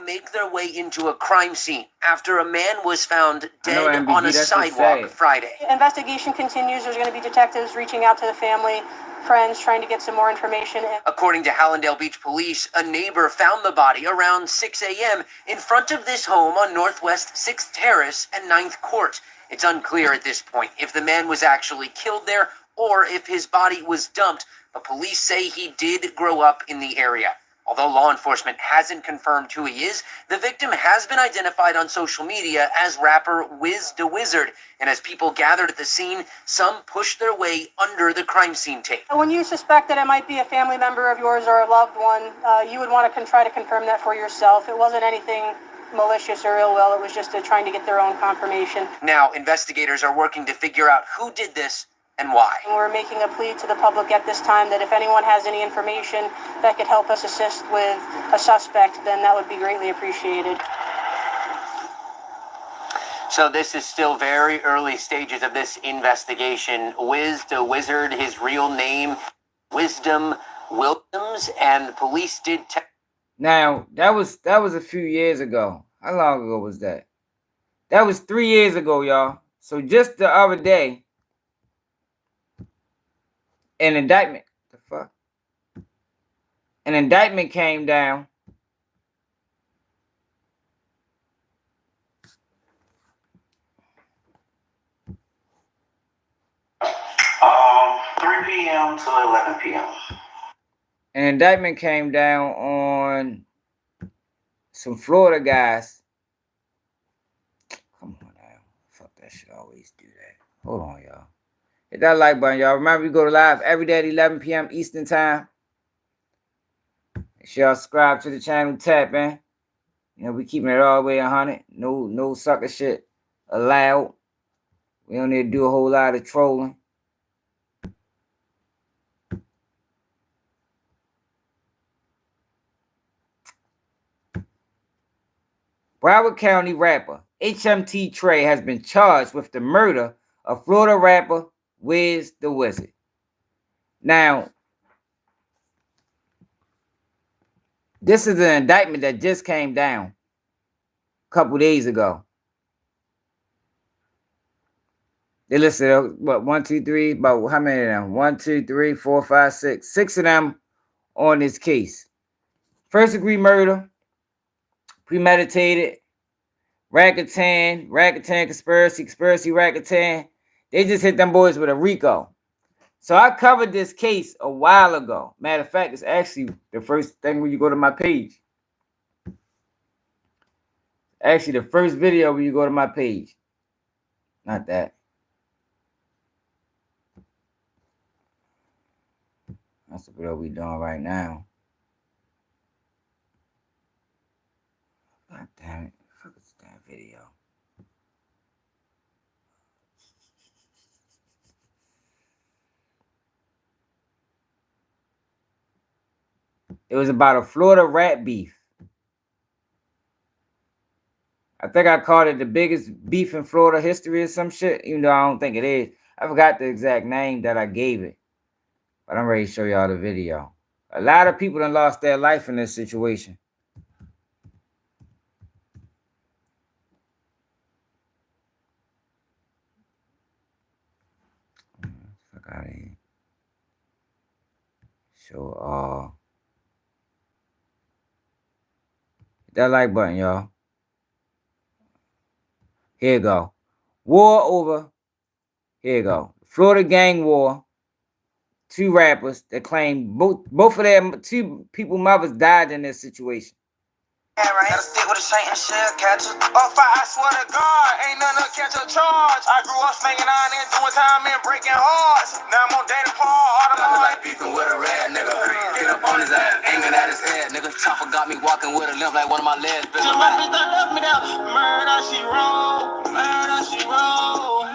Make their way into a crime scene after a man was found dead on a sidewalk Friday.
Investigation continues. There's going to be detectives reaching out to the family, friends, trying to get some more information.
According to Hallandale Beach Police, a neighbor found the body around 6 a.m. in front of this home on Northwest 6th Terrace and 9th Court. It's unclear at this point if the man was actually killed there or if his body was dumped, but police say he did grow up in the area. Although law enforcement hasn't confirmed who he is, the victim has been identified on social media as rapper Wizdawazard. And as people gathered at the scene, some pushed their way under the crime scene tape.
When you suspect that it might be a family member of yours or a loved one, you would want to try to confirm that for yourself. It wasn't anything malicious or ill will. It was just trying to get their own confirmation.
Now, investigators are working to figure out who did this and why.
And we're making a plea to the public at this time that if anyone has any information that could help us assist with a suspect, then that would be greatly appreciated.
So this is still very early stages of this investigation. Wizdawazard, his real name, Wisdom Williams, and police did...
Now, that was a few years ago. How long ago was that? That was 3 years ago, y'all. So just the other day, an indictment came down.
Um, 3 p.m. to 11 p.m.
An indictment came down on some Florida guys. Come on now. Fuck that shit. Always do that. Hold on, y'all. Hit that like button, y'all. Remember, we go to live every day at 11 p.m. Eastern Time. Make sure y'all subscribe to the channel, tap in. You know, we keeping it all the way 100. No sucker shit allowed. We don't need to do a whole lot of trolling. Broward County rapper HMT Trey has been charged with the murder of Florida rapper Wizdawazard. Now, This is an indictment that just came down a couple days ago. They listed what 1, 2, 3, about how many of them? 1, 2, 3, 4, 5, 6. 6 of them on this case. First degree murder, premeditated, racketeering, conspiracy, racketeering. They just hit them boys with a RICO. So I covered this case a while ago. Matter of fact, it's actually the first thing when you go to my page. Actually, the first video when you go to my page. Not that. That's what we're doing right now. God damn it. Fuck this damn video. It was about a Florida rat beef. I think I called it the biggest beef in Florida history or some shit, even though I don't think it is. I forgot the exact name that I gave it. But I'm ready to show y'all the video. A lot of people done lost their life in this situation. Fuck out of here. Show all. Hit that like button, y'all. Here you go. War over. Here you go. Florida gang war. 2 rappers that claim both of their 2 people mothers died in this situation.
Yeah, right. Gotta stick with a saint and shell catcher. Oh, I swear to God, ain't nothing to catch a charge. I grew up slinging iron and doing time and breaking hearts. Now I'm on data part. I'm like beefing with a red nigga. Get up on his ass, aiming at his head, nigga. Chopper got me walking with a limp like one of my legs. Bitch, my bitch that left me there. Murder, she roll. Murder, she roll.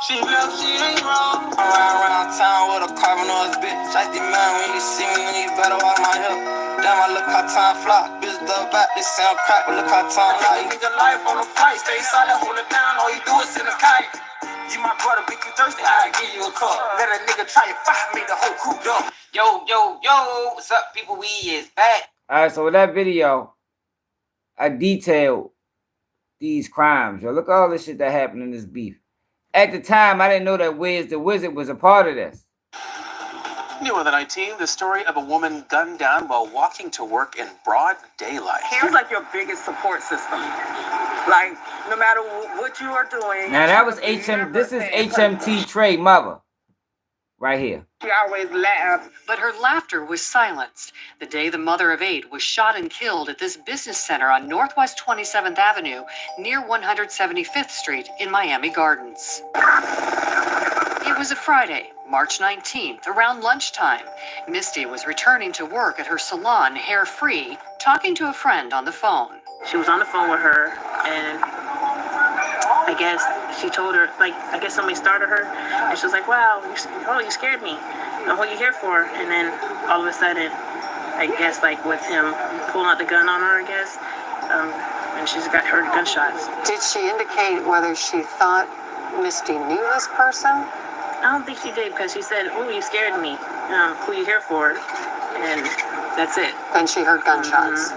She left, she ain't wrong. I ride around town with a carbon on his bitch. Like the man, when you see me, you better watch my hip. Damn, I look how time fly. Bitch, the back, this sound crack, but look how time fly. You nigga life on the flight, stay silent, hold it down. All you do is send a kite. You my brother, bitch, you thirsty, I give you a cup. Let a nigga try it, fight, make the whole crew dumb. Yo, what's up, people? We is back.
Alright, so with that video, I detailed these crimes. Yo, look at all this shit that happened in this beef. At the time, I didn't know that Wizdawazard was a part of this.
New on the 19, the story of a woman gunned down while walking to work in broad daylight.
Here's like your biggest support system. Like, no matter what you are doing.
Now that was this is HMT Trey mother. Right here.
She always laughs.
But her laughter was silenced the day the mother of 8 was shot and killed at this business center on Northwest 27th Avenue near 175th Street in Miami Gardens. It was a Friday, March 19th, around lunchtime. Misty was returning to work at her salon, Hair Free, talking to a friend on the phone.
She was on the phone with her, and I guess she told her, like, I guess somebody started her, and she was like, wow, you scared me. What are you here for? And then all of a sudden, I guess, like, with him pulling out the gun on her, I guess, and she's got her gunshots.
Did she indicate whether she thought Misty knew this person?
I don't think she did, because she said, oh, you scared me. Who are you here for? And that's it.
And she heard gunshots.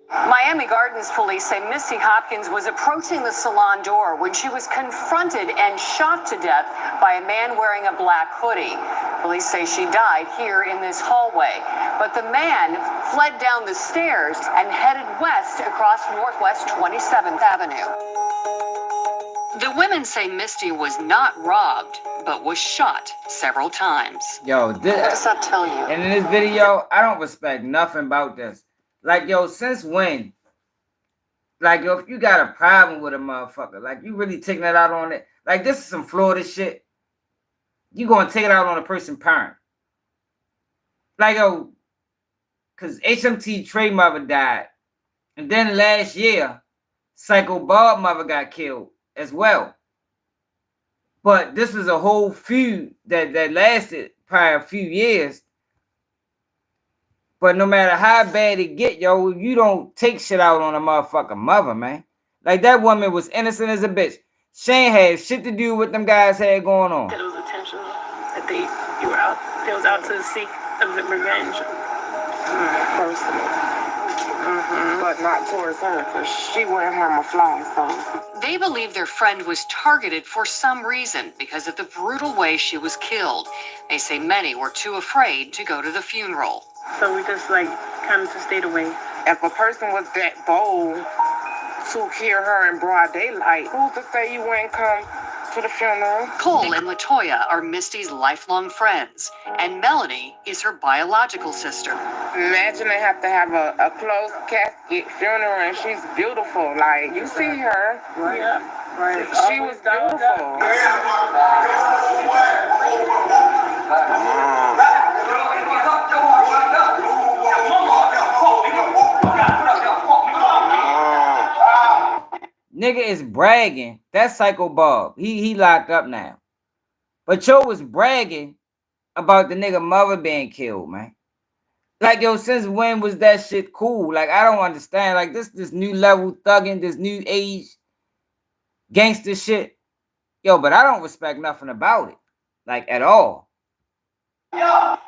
Miami Gardens police say Misty Hopkins was approaching the salon door when she was confronted and shot to death by a man wearing a black hoodie. Police say she died here in this hallway, but the man fled down the stairs and headed west across Northwest 27th Avenue. The women say Misty was not robbed, but was shot several times.
Yo,
what does that tell you?
And in this video, I don't respect nothing about this. Like, yo, since when? Like, yo, if you got a problem with a motherfucker, like, you really taking it out on it. Like, this is some Florida shit. You gonna take it out on a person's parent. Like, yo, because HMT Trey mother died. And then last year, Psycho Bob mother got killed as well. But this was a whole feud that lasted probably a few years. But no matter how bad it get, yo, you don't take shit out on a motherfucking mother, man. Like, that woman was innocent as a bitch. She ain't had shit to do with what them guys had going on.
It was intentional that they was out to seek a revenge.
personally. But not towards her, because she wouldn't harm a fly, so.
They believe their friend was targeted for some reason because of the brutal way she was killed. They say many were too afraid to go to the funeral.
So we just like kind of just stayed away.
If a person was that bold to kill her in broad daylight, who's to say you wouldn't come to the funeral?
Cole and Latoya are Misty's lifelong friends, and Melanie is her biological sister.
Imagine they have to have a closed casket funeral and she's beautiful. Like, you see her.
Right. Yeah. Right.
She was beautiful.
Nigga is bragging. That's Psycho Bob. He locked up now. But Cho was bragging about the nigga mother being killed, man. Like, yo, since when was that shit cool? Like, I don't understand. Like, this new level thugging, this new age gangster shit. Yo, but I don't respect nothing about it. Like, at all.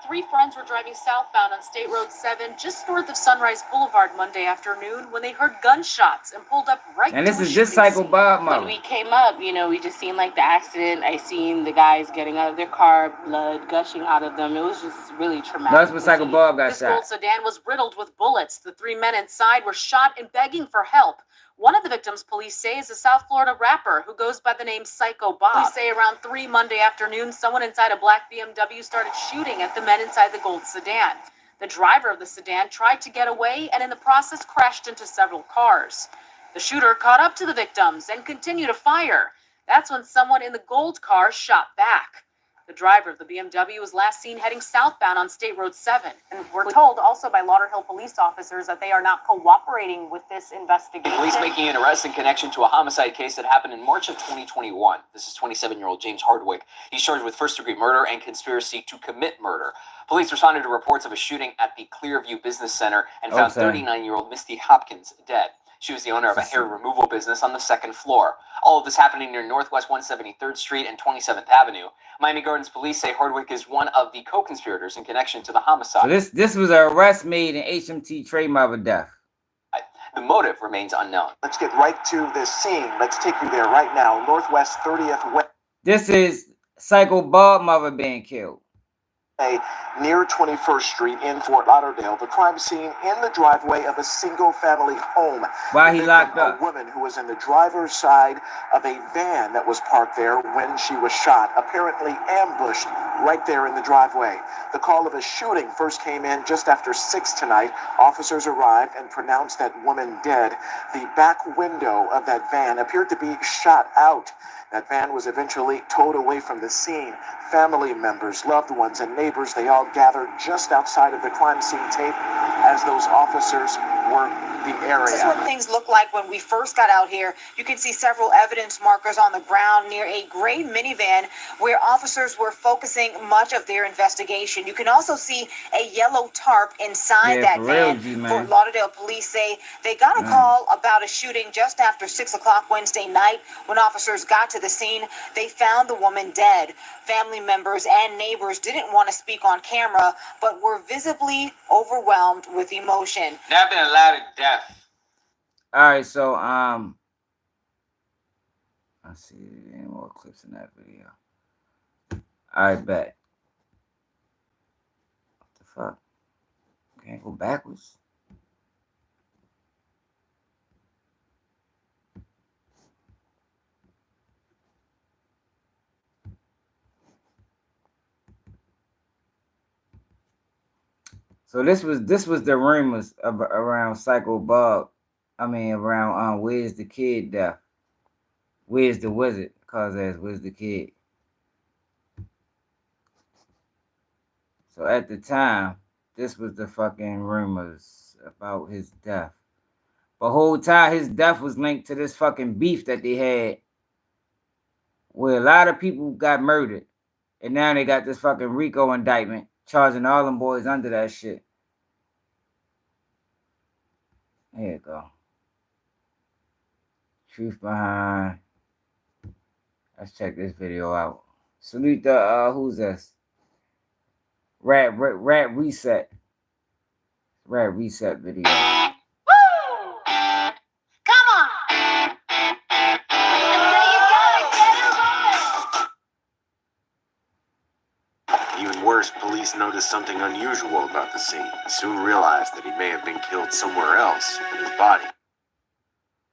Three friends were driving southbound on State Road 7 just north of Sunrise Boulevard Monday afternoon when they heard gunshots and pulled up right
And this
to a
is just
shooting
Psycho
scene.
Bob
When
mother.
we came up, you know, we just seen like the accident. I seen the guys getting out of their car, blood gushing out of them. It was just really traumatic.
That's when Psycho Bob got
This gold
shot.
sedan was riddled with bullets. The three men inside were shot and begging for help. One of the victims, police say, is a South Florida rapper who goes by the name Psycho Bob. Police say around 3 Monday afternoon, someone inside a black BMW started shooting at the men inside the gold sedan. The driver of the sedan tried to get away and in the process crashed into several cars. The shooter caught up to the victims and continued to fire. That's when someone in the gold car shot back. The driver of the BMW was last seen heading southbound on State Road 7. And we're told also by Lauderhill police officers that they are not cooperating with this investigation.
Police making an arrest in connection to a homicide case that happened in March of 2021. This is 27-year-old James Hardwick. He's charged with first-degree murder and conspiracy to commit murder. Police responded to reports of a shooting at the Clearview Business Center and found 39-year-old Misty Hopkins dead. She was the owner of a hair removal business on the second floor. All of this happening near Northwest 173rd Street and 27th Avenue. Miami Gardens police say Hardwick is one of the co-conspirators in connection to the homicide.
So this was an arrest made in HMT Trey mother death.
The motive remains unknown.
Let's get right to this scene. Let's take you there right now. Northwest 30th West.
This is Psycho Bob mother being killed.
Near 21st Street in Fort Lauderdale, the crime scene in the driveway of a single-family home.
Why he locked up?
A woman who was in the driver's side of a van that was parked there when she was shot, apparently ambushed right there in the driveway. The call of a shooting first came in just after 6 tonight. Officers arrived and pronounced that woman dead. The back window of that van appeared to be shot out. That van was eventually towed away from the scene. Family members, loved ones, and neighbors, they all gathered just outside of the crime scene tape as those officers worked the area.
This is what things look like when we first got out here. You can see several evidence markers on the ground near a gray minivan where officers were focusing much of their investigation. You can also see a yellow tarp inside that van. Fort Lauderdale police say they got a call about a shooting just after 6 o'clock Wednesday night. When officers got to the scene, they found the woman dead. Family members and neighbors didn't want to speak on camera, but were visibly overwhelmed with emotion.
There have been a lot of deaths. All right, so let's see any more clips in that video. All right, bet. What the fuck? Can't go backwards. So this was the rumors around Psycho Bob. I mean around Wiz the Kid death. Wiz the Wizard, cause as Wiz the Kid. So at the time, this was the fucking rumors about his death. The whole time his death was linked to this fucking beef that they had, where a lot of people got murdered, and now they got this fucking RICO indictment charging all them boys under that shit. Here you go. Truth behind. Let's check this video out. Salute the who's this? Rat Reset. Red reset video.
Woo! Come on!
Even worse, police noticed something unusual about the scene and soon realized that he may have been killed somewhere else in his body.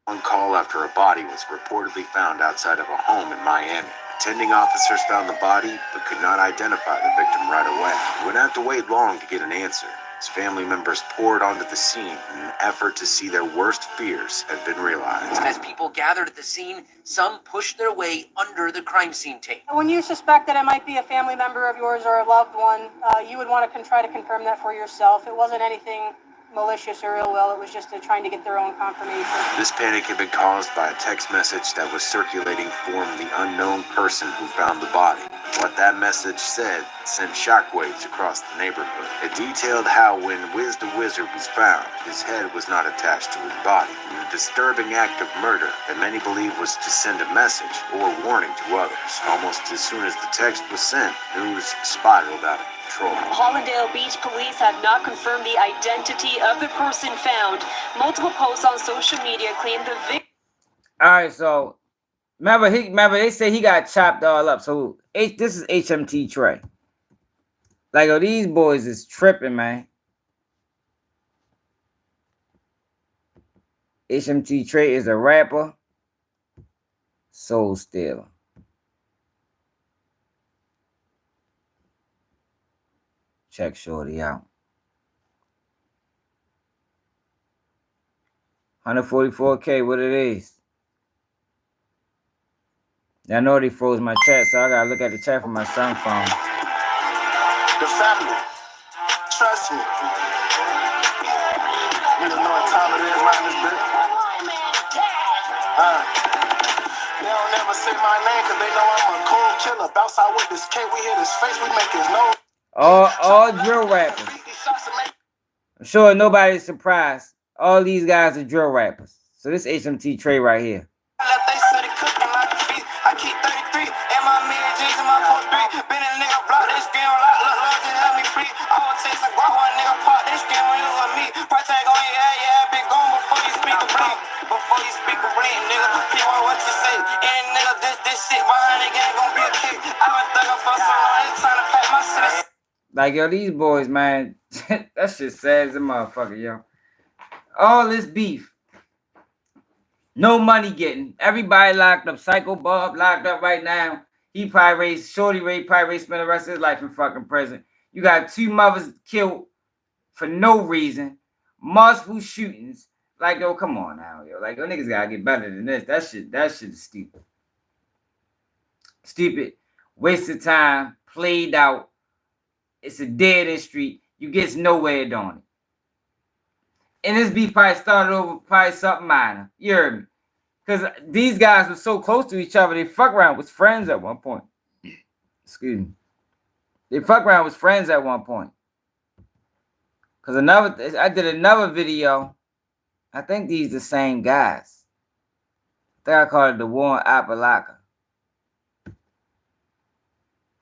One call after a body was reportedly found outside of a home in Miami. Attending officers found the body but could not identify the victim right away. He wouldn't have to wait long to get an answer. His family members poured onto the scene in an effort to see their worst fears had been realized.
As people gathered at the scene, some pushed their way under the crime scene tape.
When you suspect that it might be a family member of yours or a loved one, you would want to try to confirm that for yourself. It wasn't anything malicious or ill will. It was just trying to get their own confirmation.
This panic had been caused by a text message that was circulating from the unknown person who found the body. What that message said sent shockwaves across the neighborhood. It detailed how when Wizdawazard was found, his head was not attached to his body. A disturbing act of murder that many believe was to send a message or warning to others. Almost as soon as the text was sent, news spiraled out of control.
Hollandale Beach police have not confirmed the identity of the person found. Multiple posts on social media claim the victim.
All right, so remember they say he got chopped all up. So this is HMT Trey. Like, oh, these boys is tripping, man. HMT Trey is a rapper, soul stealer. Check shorty out. 144K, what it is. I know they froze my chat, so I gotta look at the chat from my son's phone.
The family, trust me. Niggas know what time it is right in this bitch. They don't never say my name because they know I'm a cold killer. Bounce out with this K, we hit his face, we make his nose.
All drill rappers. I'm sure nobody's surprised. All these guys are drill rappers. So this HMT Trey right here.
I keep 33 and my man G's in my 4-3. Been in a nigga block, this game a lot, look, just help me free. I will take some guap, one nigga pop, this game when you with me. Price tag on your head, yeah, been gone before you speak a blink. Before you speak a blink, nigga, P1 what you say. And nigga, this shit behind the game gon' be a kick. I've been thugging for so long, it's time to pack my shit.
Like, yo, these boys, man, that shit sad as a motherfucker, yo. All this beef. No money getting. Everybody locked up. Psycho Bob locked up right now. He probably raised, Shorty Ray probably spent the rest of his life in fucking prison. You got 2 mothers killed for no reason. Multiple shootings. Like, yo, come on now, yo. Like, yo, niggas gotta get better than this. That shit is stupid. Stupid. Waste of time. Played out. It's a dead end street. You get nowhere on it. And this beef probably started over probably something minor. You heard me? Because these guys were so close to each other, they fuck around was friends at one point. Excuse me. They fuck around was friends at one point. Because I did another video. I think these the same guys. I think I called it the War on Appalachia.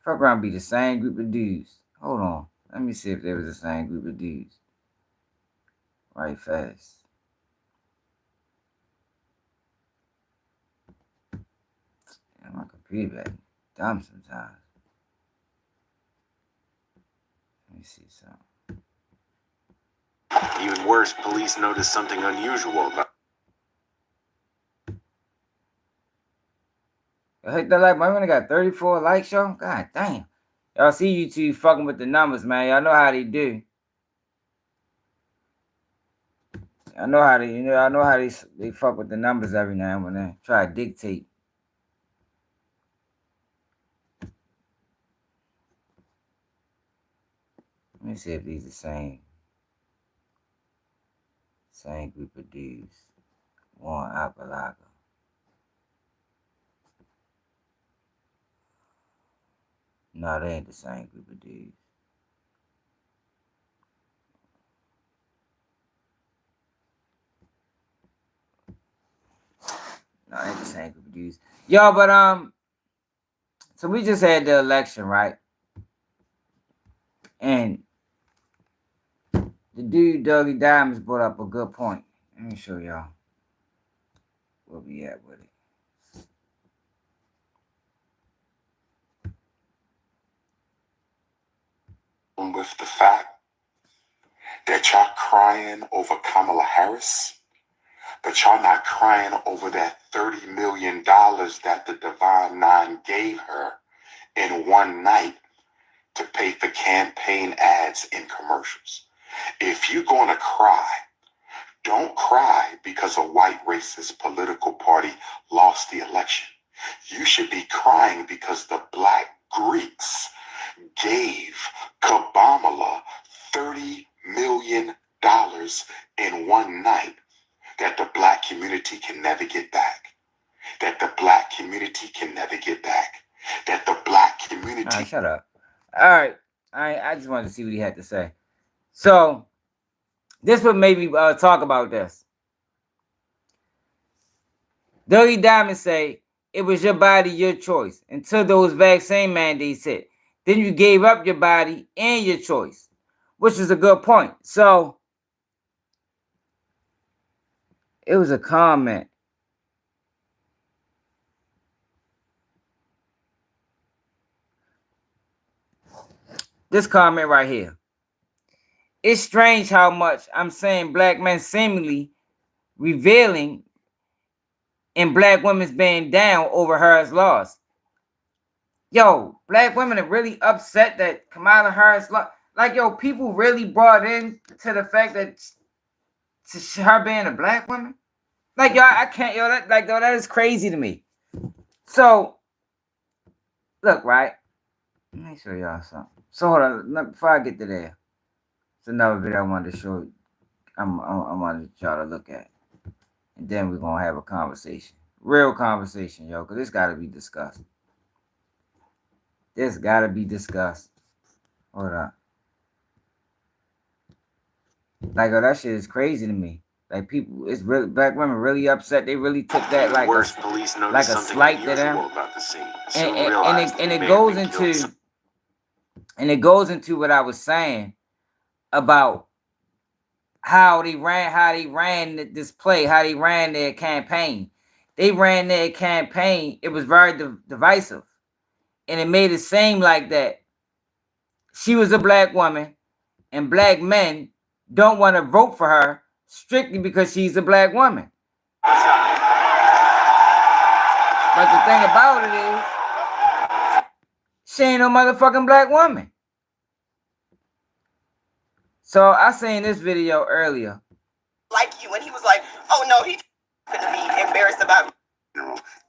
Fuck around be the same group of dudes. Hold on. Let me see if they was the same group of dudes. Right fast. Damn, my computer back dumb sometimes. Let me see something.
Even worse, police noticed something unusual about.
I hit that like, my only got 34 likes, y'all. God damn. Y'all see you two fucking with the numbers, man. Y'all know how they do. I know how they fuck with the numbers every now and then. Try to dictate. Let me see if these are the same group of dudes. One Appalachia. No, they ain't the same group of dudes. No, ain't the same group of dudes. Yo, but so we just had the election, right? And The dude Dougie Diamonds brought up a good point. Let me show y'all where we at with it.
With the fact that y'all crying over Kamala Harris, but y'all not crying over that $30 million that the Divine Nine gave her in one night to pay for campaign ads and commercials. If you're going to cry, don't cry because a white racist political party lost the election. You should be crying because the black Greeks gave Kamala $30 million in one night that the black community can never get back. That the black community can never get back. That the black community...
All right, shut up. All right. I just wanted to see what he had to say. So, this what made me talk about this. Dougie Diamond say, it was your body, your choice, until those vaccine mandates hit. Then you gave up your body and your choice, which is a good point. So, it was a comment. This comment right here. It's strange how much I'm saying black men seemingly revealing and black women's being down over Harris' loss. Yo, black women are really upset that Kamala Harris lost. Like, yo, people really brought in to the fact that to her being a black woman. Like, yo, I can't, yo, that is crazy to me. So, look, right? Let me show y'all something. So, hold on, before I get to there, it's another video I wanted to show you. I wanted y'all to look at. And then we're going to have a conversation. Real conversation, yo, because this got to be discussed. This got to be discussed. Hold on. Like, oh, that shit is crazy to me. Like, people, it's really, black women really upset. They really took that like
Worse, police noticed
like a
something
slight to them.
unusual about the scene.
And it goes into, and it goes into what I was saying about how they ran this play, how they ran their campaign. They ran their campaign. It was very divisive, and it made it seem like that she was a black woman, and black men don't want to vote for her strictly because she's a black woman. But the thing about it is, she ain't no motherfucking black woman. So I seen this video earlier.
Like you, and he was like, "Oh no, he gonna be embarrassed about."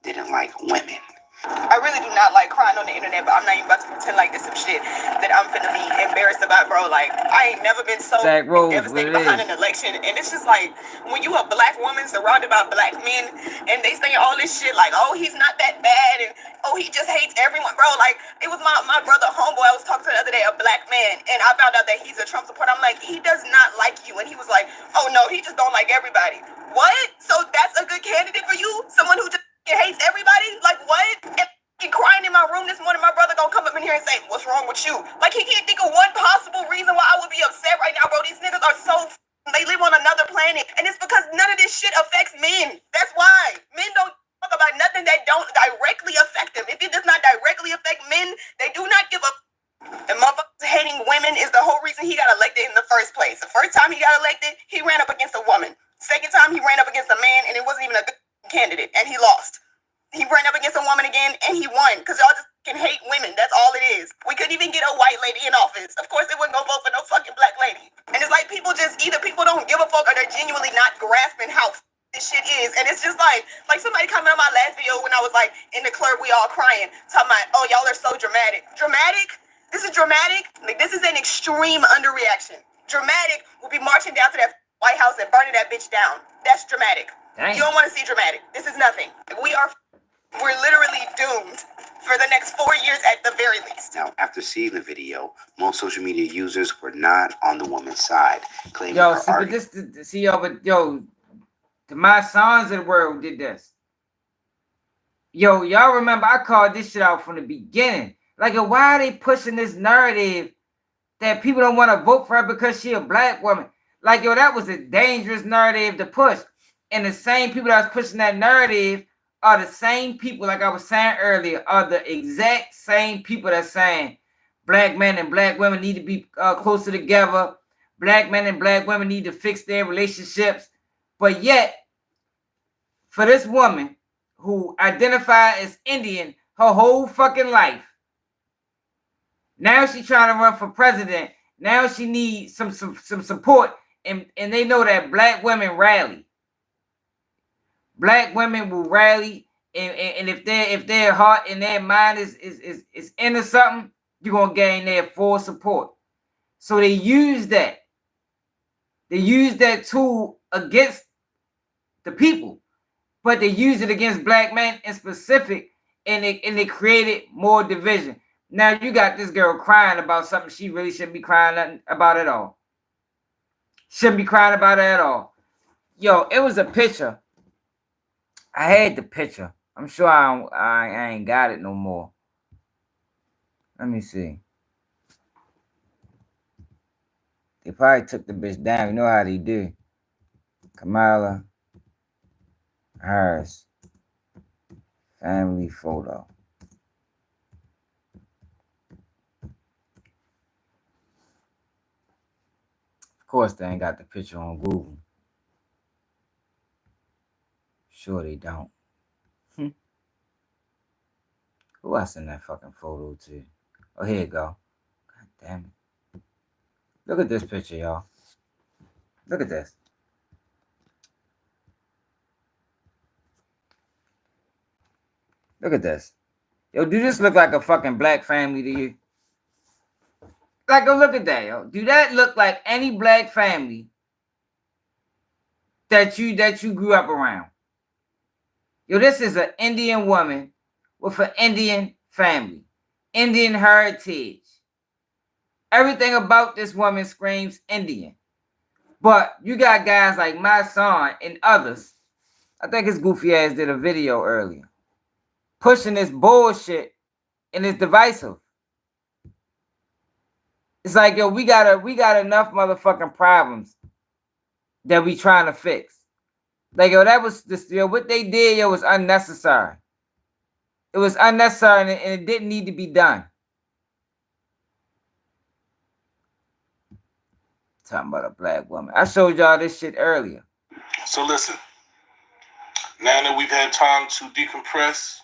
Didn't like women.
I really do not like crying on the internet, but I'm not even about to pretend like this some shit that I'm finna be embarrassed about, bro. Like, I ain't never been so devastated behind an election. And it's just like, when you a black woman surrounded by black men, and they say all this shit like, oh, he's not that bad, and oh, he just hates everyone, bro. Like, it was my brother, homeboy, I was talking to the other day, a black man, and I found out that he's a Trump supporter. I'm like, he does not like you. And he was like, oh no, he just don't like everybody. What? So that's a good candidate for you? Someone who just hates everybody? Like, what? And crying in my room this morning, my brother gonna come up in here and say, what's wrong with you? Like, he can't think of one possible reason why I would be upset right now, bro. These niggas are so they live on another planet, and it's because none of this shit affects men. That's why men don't talk about nothing that don't directly affect them. If it does not directly affect men, they do not give a. And motherfuckers hating women is the whole reason he got elected in the first place. The first time he got elected, he ran up against a woman. Second time he ran up against a man, and it wasn't even a good candidate, and he lost. He ran up against a woman again, and he won, because y'all just can hate women. That's all it is. We couldn't even get a white lady in office. Of course, they wouldn't go vote for no fucking black lady. And it's like people just, either people don't give a fuck, or they're genuinely not grasping how this shit is. And it's just like somebody commented on my last video when I was like, in the club, we all crying, talking about, oh, y'all are so dramatic. Dramatic? This is dramatic? Like, this is an extreme underreaction. Dramatic will be marching down to that White House and burning that bitch down. That's dramatic. Dang. You don't want to see dramatic. This is nothing. We're literally doomed for the next 4 years at the very least.
Now, after seeing the video, most social media users were not on the woman's side, claiming
yo,
her
see, but this, see, yo, but yo, my sons of the world did this. Yo, y'all remember I called this shit out from the beginning. Like, why are they pushing this narrative that people don't want to vote for her because she a black woman? Like, yo, that was a dangerous narrative to push. And the same people that was pushing that narrative are the same people, like I was saying earlier, are the exact same people that's saying black men and black women need to be closer together. Black men and black women need to fix their relationships. But yet, for this woman who identified as Indian her whole fucking life, now she's trying to run for president. Now she needs some support. And they know that black women rally. Black women will rally. And if their heart and their mind is into something, you're gonna gain their full support. So they use that. They use that tool against the people, but they use it against black men in specific, and they created more division. Now you got this girl crying about something she really shouldn't be crying about at all. Shouldn't be crying about it at all. Yo, it was a picture. I had the picture. I'm sure I ain't got it no more. Let me see. They probably took the bitch down. You know how they do. Kamala Harris family photo. Of course, they ain't got the picture on Google. Sure they don't. Who I sent that fucking photo to? Oh, here you go. God damn it. Look at this picture, y'all. Look at this. Look at this. Yo, do this look like a fucking black family to you? Like, go look at that, yo. Do that look like any black family that you grew up around? Yo, this is an Indian woman with an Indian family, Indian heritage. Everything about this woman screams Indian. But you got guys like my son and others. I think his goofy ass did a video earlier, pushing this bullshit, and it's divisive. It's like, yo, we got enough motherfucking problems that we trying to fix. Like, yo, that was this, yo, what they did, yo, was unnecessary. It was unnecessary, and it didn't need to be done. Talking about a black woman. I showed y'all this shit earlier.
So listen, now that we've had time to decompress.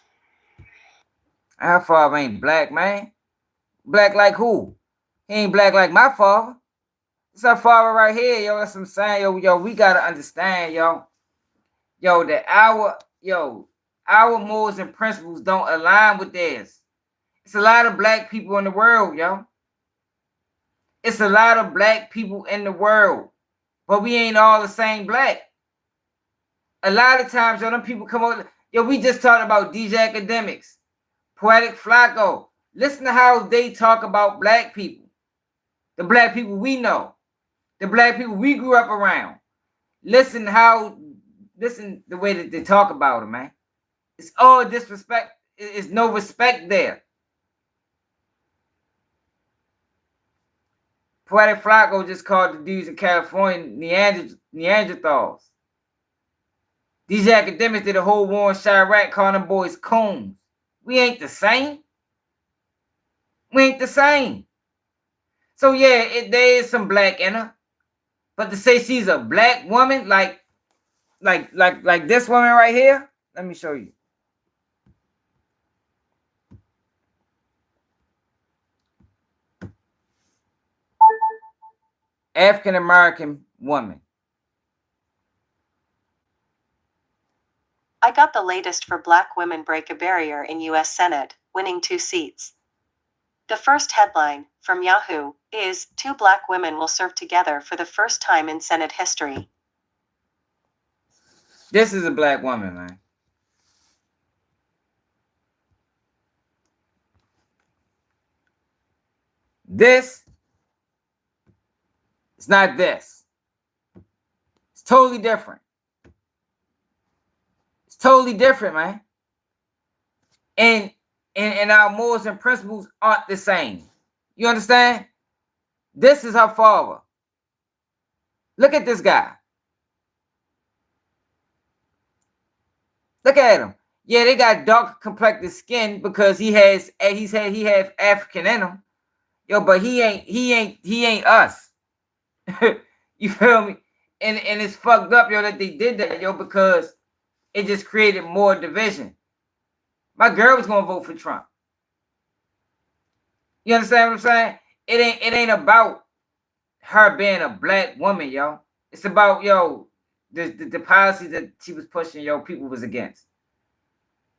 Our father ain't black, man. Black like who? He ain't black like my father. It's our father right here, yo. That's what I'm saying, yo. We gotta understand, yo, that our morals and principles don't align with theirs. It's a lot of black people in the world, yo. It's a lot of black people in the world, but we ain't all the same black. A lot of times, yo, them people come over. Yo, we just talked about DJ Academics, Poetic Flakko. Listen to how they talk about black people. The black people we know. The black people we grew up around. Listen the way that they talk about them, man. It's all disrespect. It's no respect there. Poetic Flakko just called the dudes in California Neanderthals. DJ Academics did a whole war in Chirac calling them boys coons. We ain't the same. We ain't the same. So yeah, there is some black in her. But to say she's a black woman, like this woman right here, let me show you. African American woman.
I got the latest for Black women break a barrier in U.S. Senate, winning 2 seats. The first headline, from Yahoo, is 2 Black women will serve together for the first time in Senate history.
This is a black woman, man. This is not this. It's totally different. It's totally different, man. And our morals and principles aren't the same. You understand? This is her father. Look at this guy. Look at him. Yeah, they got dark complected skin because he has African in him. Yo, but he ain't us. You feel me? And it's fucked up, yo, that they did that, yo, because it just created more division. My girl was gonna vote for Trump. You understand what I'm saying? It ain't about her being a black woman, yo. It's about, yo, the policy that she was pushing, yo, people was against.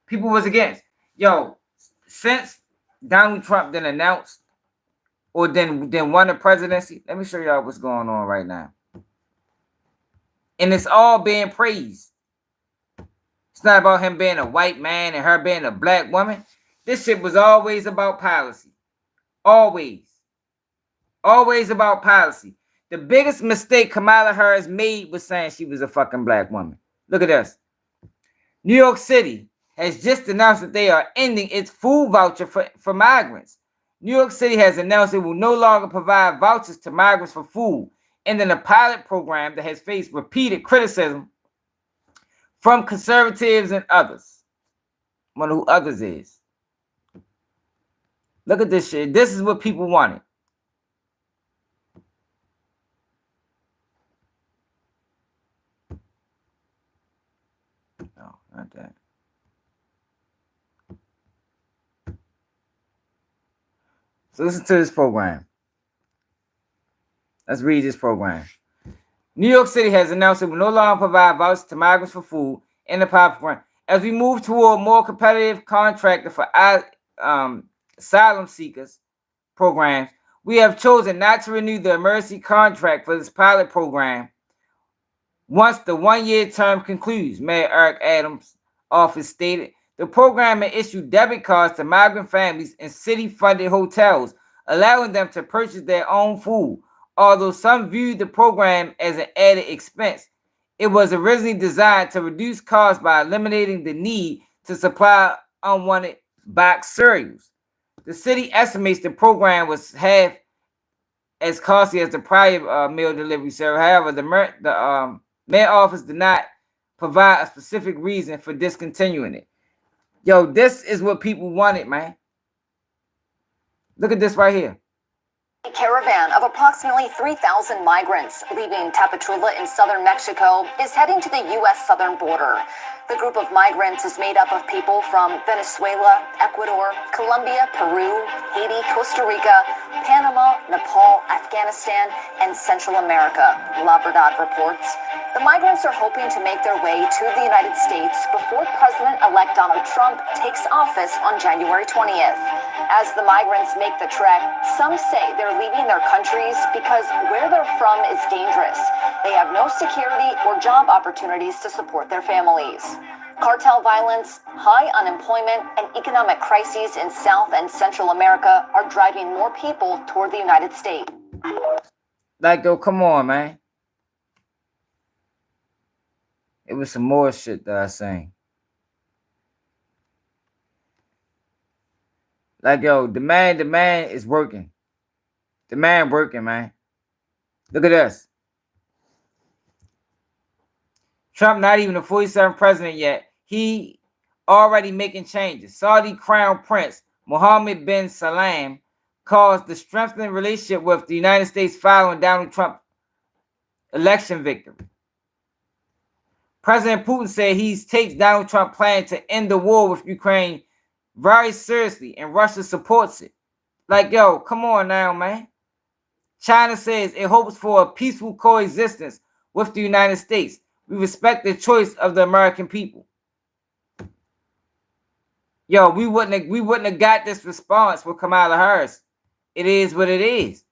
People was against. Yo, since Donald Trump then announced or then won the presidency, let me show y'all what's going on right now. And it's all being praised. It's not about him being a white man and her being a black woman. This shit was always about policy. Always. Always about policy. The biggest mistake Kamala Harris made was saying she was a fucking black woman. Look at this. New York City has just announced that they are ending its food voucher for migrants. New York City has announced it will no longer provide vouchers to migrants for food, ending a pilot program that has faced repeated criticism from conservatives and others. I wonder who others is. Look at this shit. This is what people wanted. No, not that. So listen to this program. Let's read this program. New York City has announced it will no longer provide vouchers to migrants for food in the pilot program. As we move toward more competitive contractor for asylum seekers programs, we have chosen not to renew the emergency contract for this pilot program once the one-year term concludes, Mayor Eric Adams' office stated. The program may issue debit cards to migrant families in city-funded hotels, allowing them to purchase their own food. Although some viewed the program as an added expense, it was originally designed to reduce costs by eliminating the need to supply unwanted box cereals. The city estimates the program was half as costly as the prior meal delivery service. However, the mayor office did not provide a specific reason for discontinuing it. Yo, this is what people wanted, man. Look at this right here.
A caravan of approximately 3,000 migrants leaving Tapachula in southern Mexico is heading to the U.S. southern border. The group of migrants is made up of people from Venezuela, Ecuador, Colombia, Peru, Haiti, Costa Rica, Panama, Nepal, Afghanistan, and Central America, La Verdad reports. The migrants are hoping to make their way to the United States before President-elect Donald Trump takes office on January 20th. As the migrants make the trek, some say they're leaving their countries because where they're from is dangerous. They have no security or job opportunities to support their families. Cartel violence, high unemployment, and economic crises in South and Central America are driving more people toward the United States.
Like, yo, come on, man. It was some more shit that I sang. Like, yo, the man is working. The man working, man. Look at this. Trump not even a 47th president yet. He already making changes. Saudi Crown Prince Mohammed bin Salman caused the strengthening relationship with the United States following Donald Trump's election victory. President Putin said he takes Donald Trump's plan to end the war with Ukraine very seriously, and Russia supports it. Like, yo, come on now, man. China says it hopes for a peaceful coexistence with the United States. We respect the choice of the American people. Yo, we wouldn't have got this response with Kamala Harris. It is what it is.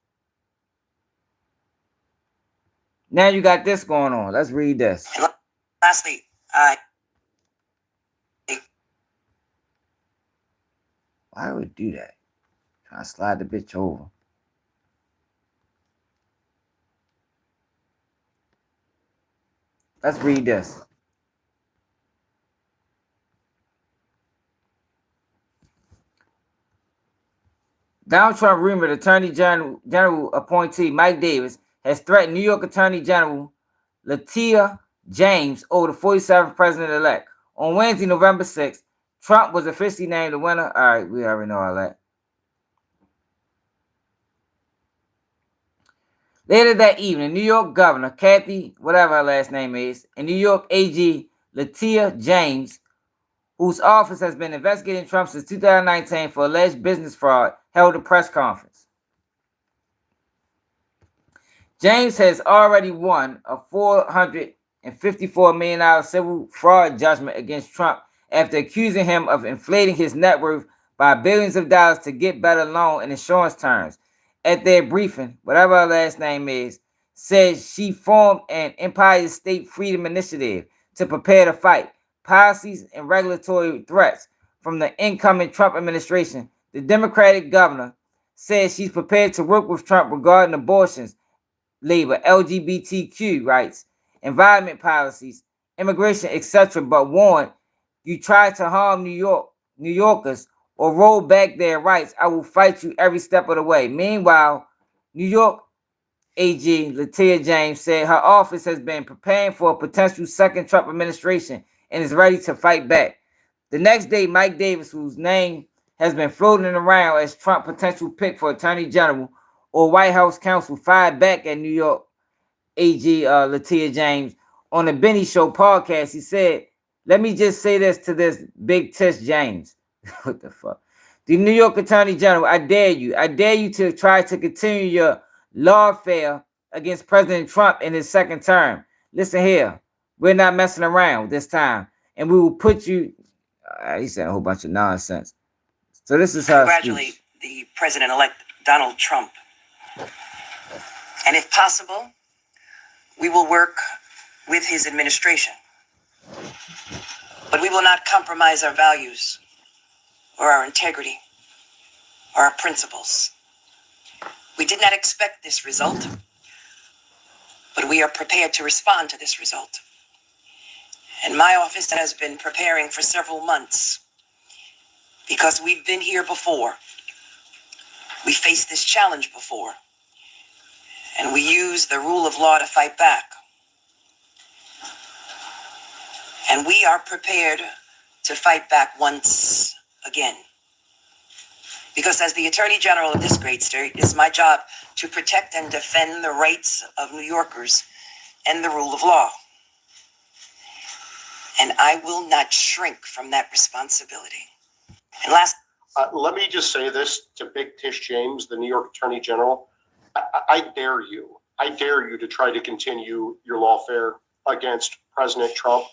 Now you got this going on. Let's read this.
Lastly,
why would it do that? Trying to slide the bitch over. Let's read this. Donald Trump rumored Attorney General appointee Mike Davis has threatened New York Attorney General Letitia James over the 47th president-elect. On Wednesday, November 6th, Trump was officially named the winner. All right, we already know all that. Later that evening, New York Governor Kathy, whatever her last name is, and New York AG Letitia James, whose office has been investigating Trump since 2019 for alleged business fraud, held a press conference. James has already won a $454 million civil fraud judgment against Trump after accusing him of inflating his net worth by billions of dollars to get better loan and insurance terms. At their briefing, whatever her last name is, says she formed an Empire State Freedom Initiative to prepare to fight policies and regulatory threats from the incoming Trump administration. The Democratic governor says she's prepared to work with Trump regarding abortions, labor, LGBTQ rights, environment policies, immigration, etc., but warned, you try to harm New Yorkers or roll back their rights, I will fight you every step of the way. Meanwhile, New York AG Letitia James said her office has been preparing for a potential second Trump administration and is ready to fight back. The next day, Mike Davis, whose name has been floating around as Trump potential pick for Attorney General or White House counsel, fired back at New York AG Letitia James on the Benny Show podcast. He said, let me just say this to this big Tish James. What the fuck? The New York Attorney General, I dare you. I dare you to try to continue your lawfare against President Trump in his second term. Listen here. We're not messing around this time. And we will put you... he said a whole bunch of nonsense. So this is her
congratulate
speech.
The President-elect Donald Trump. And if possible, we will work with his administration. But we will not compromise our values or our integrity or our principles. We did not expect this result, but we are prepared to respond to this result. And my office has been preparing for several months because we've been here before. We faced this challenge before, and we use the rule of law to fight back. And we are prepared to fight back once again. Because as the Attorney General of this great state, it is my job to protect and defend the rights of New Yorkers and the rule of law. And I will not shrink from that responsibility. And last...
let me just say this to Big Tish James, the New York Attorney General. I dare you. I dare you to try to continue your lawfare against President Trump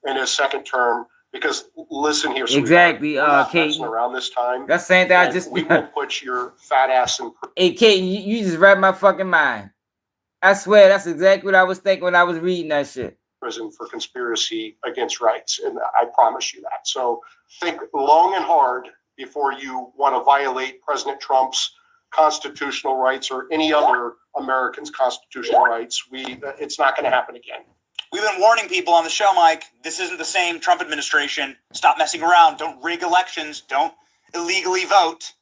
in his second term. Because listen here,
exactly,
Kate. Around this time,
that's saying that I just
we will put your fat ass in.
Hey, Kate, you just read my fucking mind. I swear, that's exactly what I was thinking when I was reading that shit.
Prison for conspiracy against rights, and I promise you that. So think long and hard before you want to violate President Trump's constitutional rights or any other American's constitutional rights. It's not going to happen again.
We've been warning people on the show, Mike, this isn't the same Trump administration. Stop messing around. Don't rig elections. Don't illegally vote.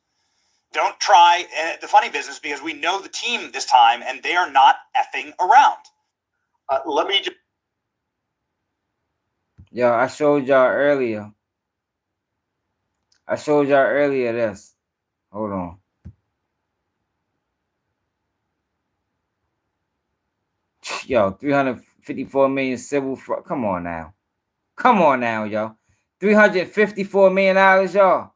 Don't try the funny business, because we know the team this time, and they are not effing around.
Let me just...
Yo, I showed y'all earlier. This. Hold on. Yo, 354 million civil fraud. Come on now, yo. $354 million, y'all.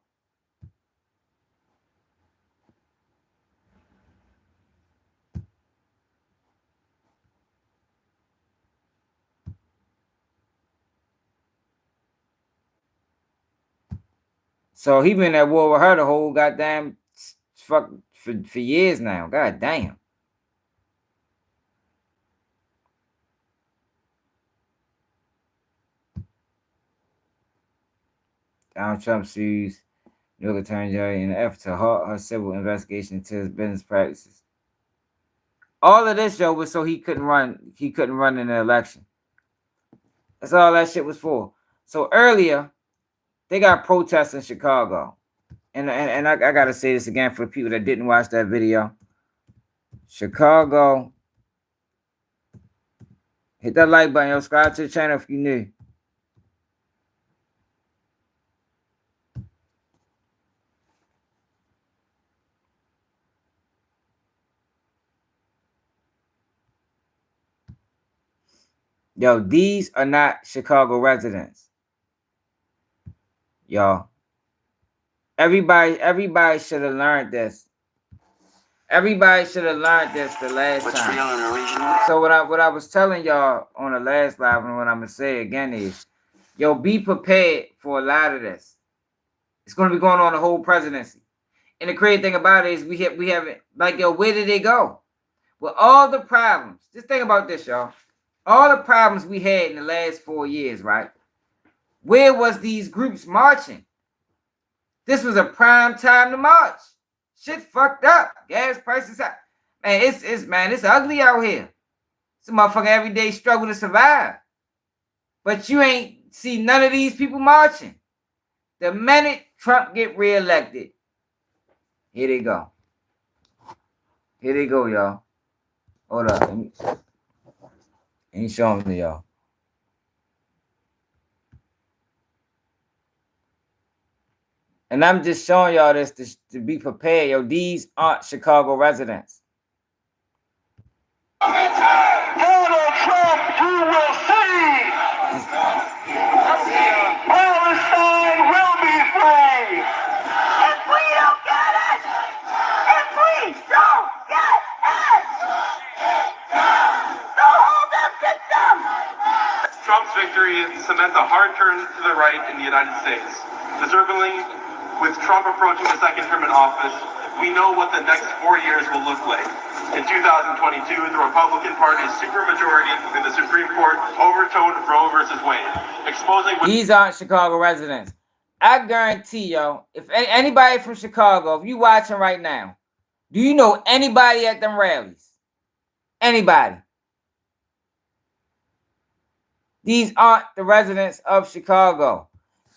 So he been at war with her the whole goddamn for years now. God damn. Donald Trump sues New York Attorney General in an effort to halt her civil investigation into his business practices. All of this, yo, was so he couldn't run. He couldn't run in the election. That's all that shit was for. So earlier, they got protests in Chicago, and I gotta say this again for the people that didn't watch that video. Chicago Hit that like button, yo. Subscribe to the channel if you new. Yo, these are not Chicago residents. Y'all. Everybody should have learned this. Everybody should have learned this the last time.
Real and original?
So what I was telling y'all on the last live, and what I'm gonna say again is, yo, be prepared for a lot of this. It's gonna be going on the whole presidency. And the crazy thing about it is we haven't, like, yo, where did they go? With all the problems, just think about this, y'all. All the problems we had in the last 4 years, right? Where was these groups marching? This was a prime time to march. Shit fucked up. Gas prices up. Man, it's ugly out here. It's a motherfucking everyday struggle to survive. But you ain't see none of these people marching. The minute Trump get reelected, here they go. Here they go, y'all. Hold up. Ain't showing me, y'all. And I'm just showing y'all this to be prepared. Yo, these aren't Chicago residents.
Donald Trump, you will see. Palestine will be free. If we don't get it, if we don't get it, the whole system.
Trump's victory cements a hard turn to the right in the United States. Deservingly, with Trump approaching the second term in office, we know what the next 4 years will look like. In 2022, the Republican Party's supermajority in the Supreme Court overturned Roe versus Wade, exposing...
These aren't Chicago residents. I guarantee, yo, if anybody from Chicago, if you watching right now, do you know anybody at them rallies? Anybody? These aren't the residents of Chicago.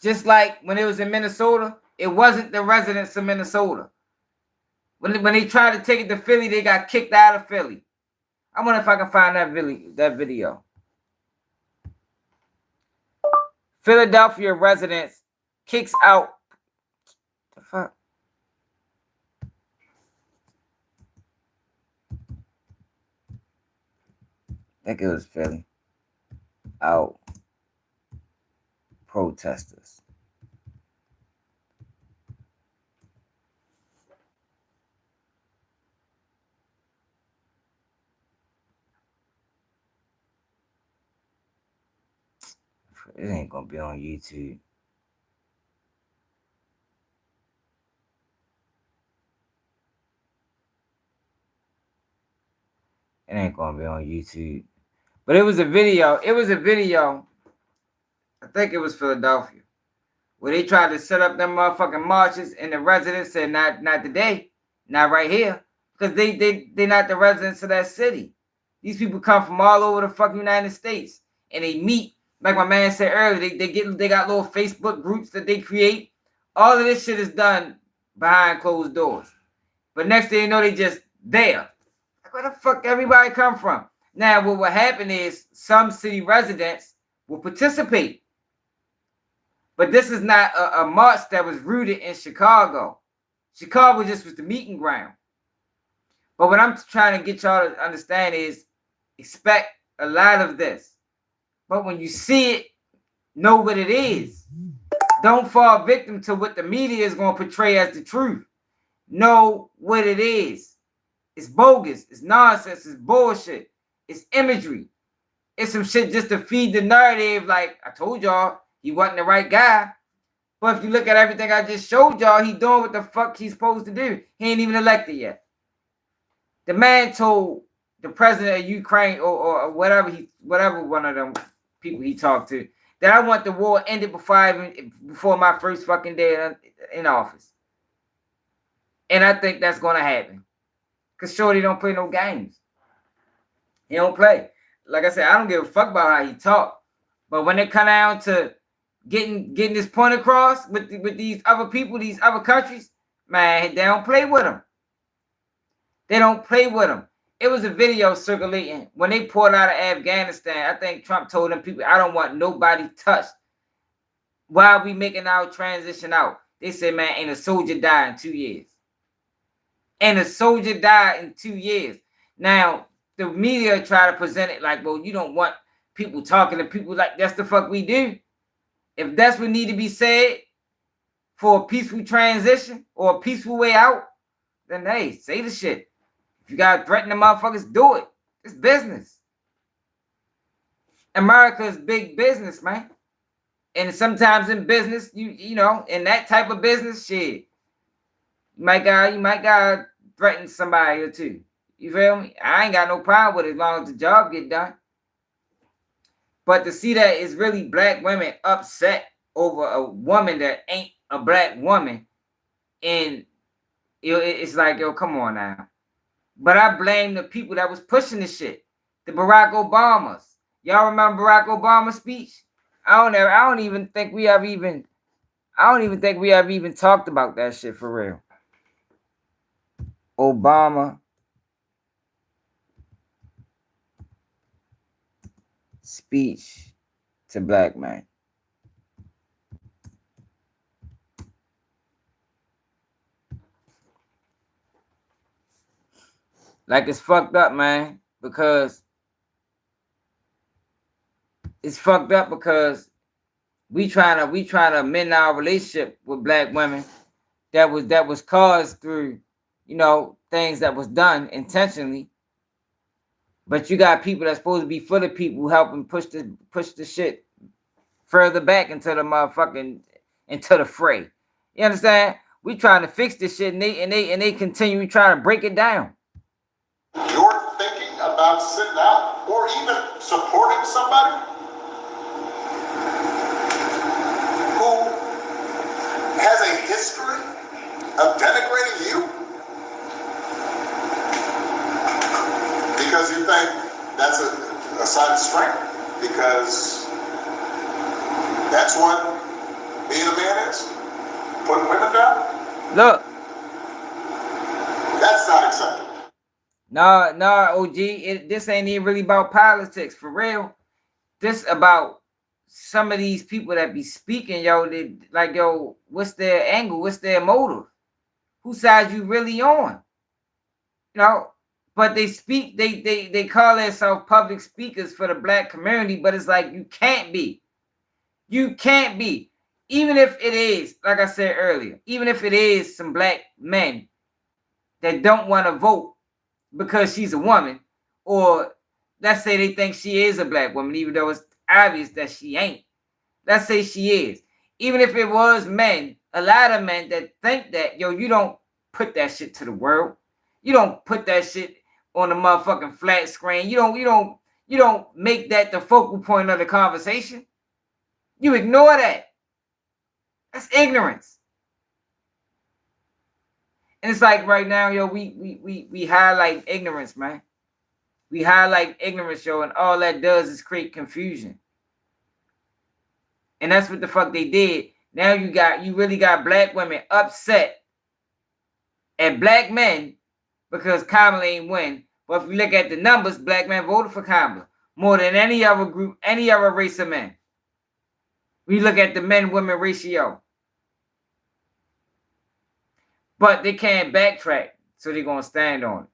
Just like when it was in Minnesota, it wasn't the residents of Minnesota. When they tried to take it to Philly, they got kicked out of Philly. I wonder if I can find that video. Philadelphia residents kicks out. The fuck? I think it was Philly. Out. Protesters. It ain't gonna be on YouTube. It ain't gonna be on YouTube. But it was a video. It was a video. I think it was Philadelphia, where they tried to set up them motherfucking marches, and the residents said, not today, not right here, because they not the residents of that city. These people come from all over the fucking United States, and they meet. Like my man said earlier, they got little Facebook groups that they create. All of this shit is done behind closed doors. But next thing you know, they just there. Like, where the fuck everybody come from? Now, what will happen is some city residents will participate. But this is not a march that was rooted in Chicago. Chicago just was the meeting ground. But what I'm trying to get y'all to understand is expect a lot of this. But when you see it, know what it is. Don't fall victim to what the media is going to portray as the truth. Know what it is. It's bogus. It's nonsense. It's bullshit. It's imagery. It's some shit just to feed the narrative. Like I told y'all, he wasn't the right guy. But if you look at everything I just showed y'all, he doing what the fuck he's supposed to do. He ain't even elected yet. The man told the president of Ukraine or whatever one of them people he talked to, that I want the war ended before my first fucking day in office. And I think that's going to happen. Because Shorty don't play no games. He don't play. Like I said, I don't give a fuck about how he talk. But when it come down to getting this point across with these other people, these other countries, man, they don't play with him. They don't play with him. It was a video circulating when they pulled out of Afghanistan. I think Trump told them people, I don't want nobody touched while we making our transition out. They said, man, ain't a soldier died in 2 years. And a soldier died in 2 years. Now, the media try to present it like, well, you don't want people talking to people like that's the fuck we do. If that's what need to be said for a peaceful transition or a peaceful way out, then hey, say the shit. If you gotta threaten the motherfuckers, do it. It's business. America is big business, man. And sometimes in business, you know, in that type of business, shit, you might gotta threaten somebody or two. You feel me? I ain't got no problem with it as long as the job get done. But to see that it's really black women upset over a woman that ain't a black woman, and it's like, yo, come on now. But I blame the people that was pushing the shit. The Barack Obamas. Y'all remember Barack Obama's speech? I don't even think we have even talked about that shit for real. Obama speech to black men. Like, it's fucked up, man, because it's fucked up because we trying to amend our relationship with black women that was caused through, you know, things that was done intentionally. But you got people that's supposed to be for the people helping push the shit further back into the motherfucking into the fray. You understand? We trying to fix this shit, and they continue trying to break it down.
You're thinking about sitting out or even supporting somebody who has a history of denigrating you because you think that's a sign of strength, because that's what being a man is, putting women down.
Look,
that's not acceptable.
No, OG, this ain't even really about politics, for real. This about some of these people that be speaking, yo, they, like, yo, what's their angle? What's their motive? Whose side you really on? You know, but they speak, they call themselves public speakers for the black community, but it's like, you can't be. You can't be. Even if it is, like I said earlier, even if it is some black men that don't want to vote because she's a woman, or let's say they think she is a black woman, even though it's obvious that she ain't. Let's say she is. Even if it was men, a lot of men that think that, yo, you don't put that shit to the world. You don't put that shit on the motherfucking flat screen. You don't make that the focal point of the conversation. You ignore that. That's ignorance. And it's like right now, yo, we highlight ignorance, man. We highlight ignorance, yo, and all that does is create confusion. And that's what the fuck they did. Now you really got black women upset at black men because Kamala ain't win. But if you look at the numbers, black men voted for Kamala more than any other group, any other race of men. We look at the men-women ratio. But they can't backtrack, so they're going to stand on it.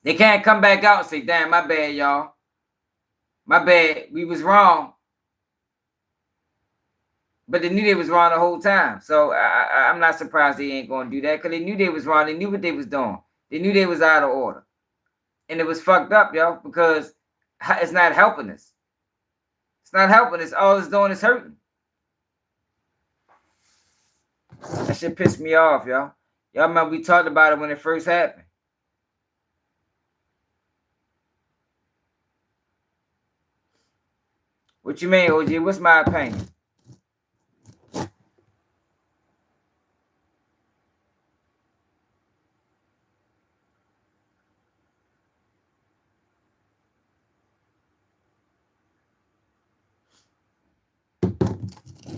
They can't come back out and say, damn, my bad, y'all. My bad, we was wrong. But they knew they was wrong the whole time. So I'm not surprised they ain't going to do that, because they knew they was wrong. They knew what they was doing. They knew they was out of order. And it was fucked up, y'all, because it's not helping us. It's not helping us. All it's doing is hurting. That shit pissed me off, y'all. Y'all remember we talked about it when it first happened. What you mean, OG? What's my opinion?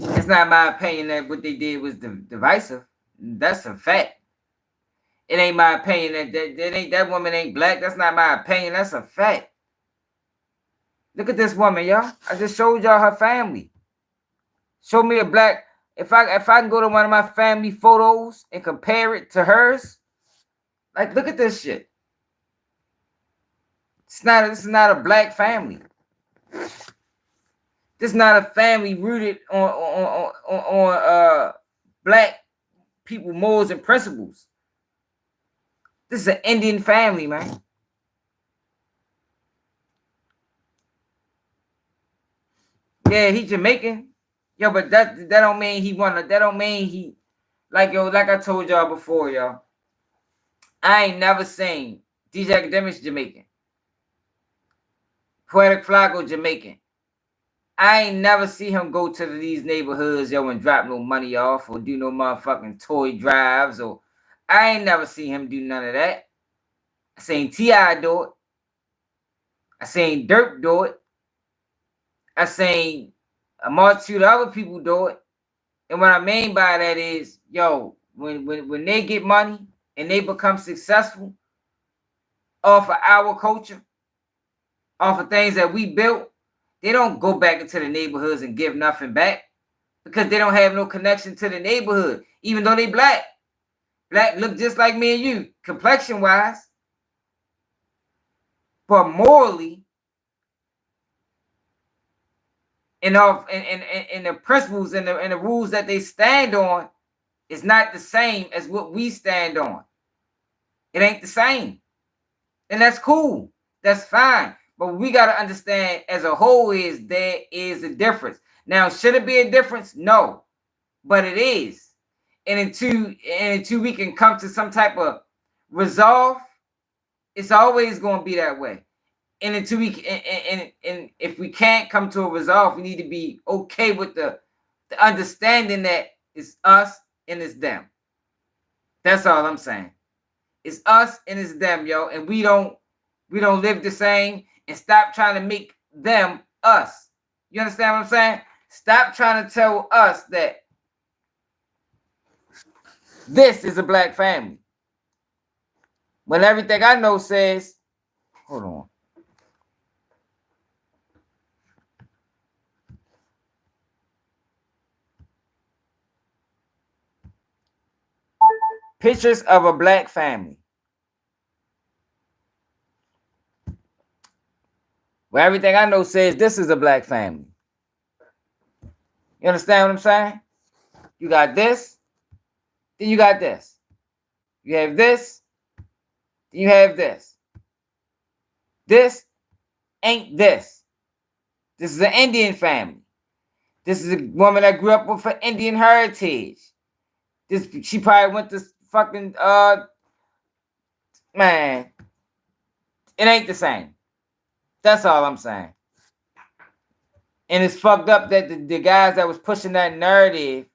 It's not my opinion that what they did was divisive. That's a fact. It ain't my opinion that woman ain't black. That's not my opinion. That's a fact. Look at this woman, y'all. I just showed y'all her family. Show me a black. If I can go to one of my family photos and compare it to hers, like look at this shit. This is not a black family. This is not a family rooted on black people morals and principles. This is an Indian family, man. Yeah, he Jamaican. Yo, but that don't mean he wanna. That don't mean he like I told y'all before, y'all. I ain't never seen DJ Academics Jamaican. Poetic Flakko Jamaican. I ain't never see him go to these neighborhoods, yo, and drop no money off or do no motherfucking toy drives or I ain't never see him do none of that. I seen T.I. do it. I seen Durk do it. I seen a multitude of other people do it. And what I mean by that is, yo, when they get money and they become successful off of our culture, off of things that we built, they don't go back into the neighborhoods and give nothing back because they don't have no connection to the neighborhood, even though they black. Black look just like me and you, complexion-wise. But morally, and the principles and the rules that they stand on is not the same as what we stand on. It ain't the same. And that's cool. That's fine. But we got to understand as a whole is there is a difference. Now, should it be a difference? No. But it is. And until we can come to some type of resolve, it's always going to be that way. And until we and if we can't come to a resolve, we need to be okay with the understanding that it's us and it's them. That's all I'm saying. It's us and it's them, yo. And we don't live the same. And stop trying to make them us. You understand what I'm saying? Stop trying to tell us that this is a black family. When everything I know says, hold on. Pictures of a black family. Well, everything I know says this is a black family. You understand what I'm saying? You got this, then you got this. You have this, then you have this. This ain't this. This is an Indian family. This is a woman that grew up with an Indian heritage. She probably went to fucking man. It ain't the same. That's all I'm saying. And it's fucked up that the guys that was pushing that narrative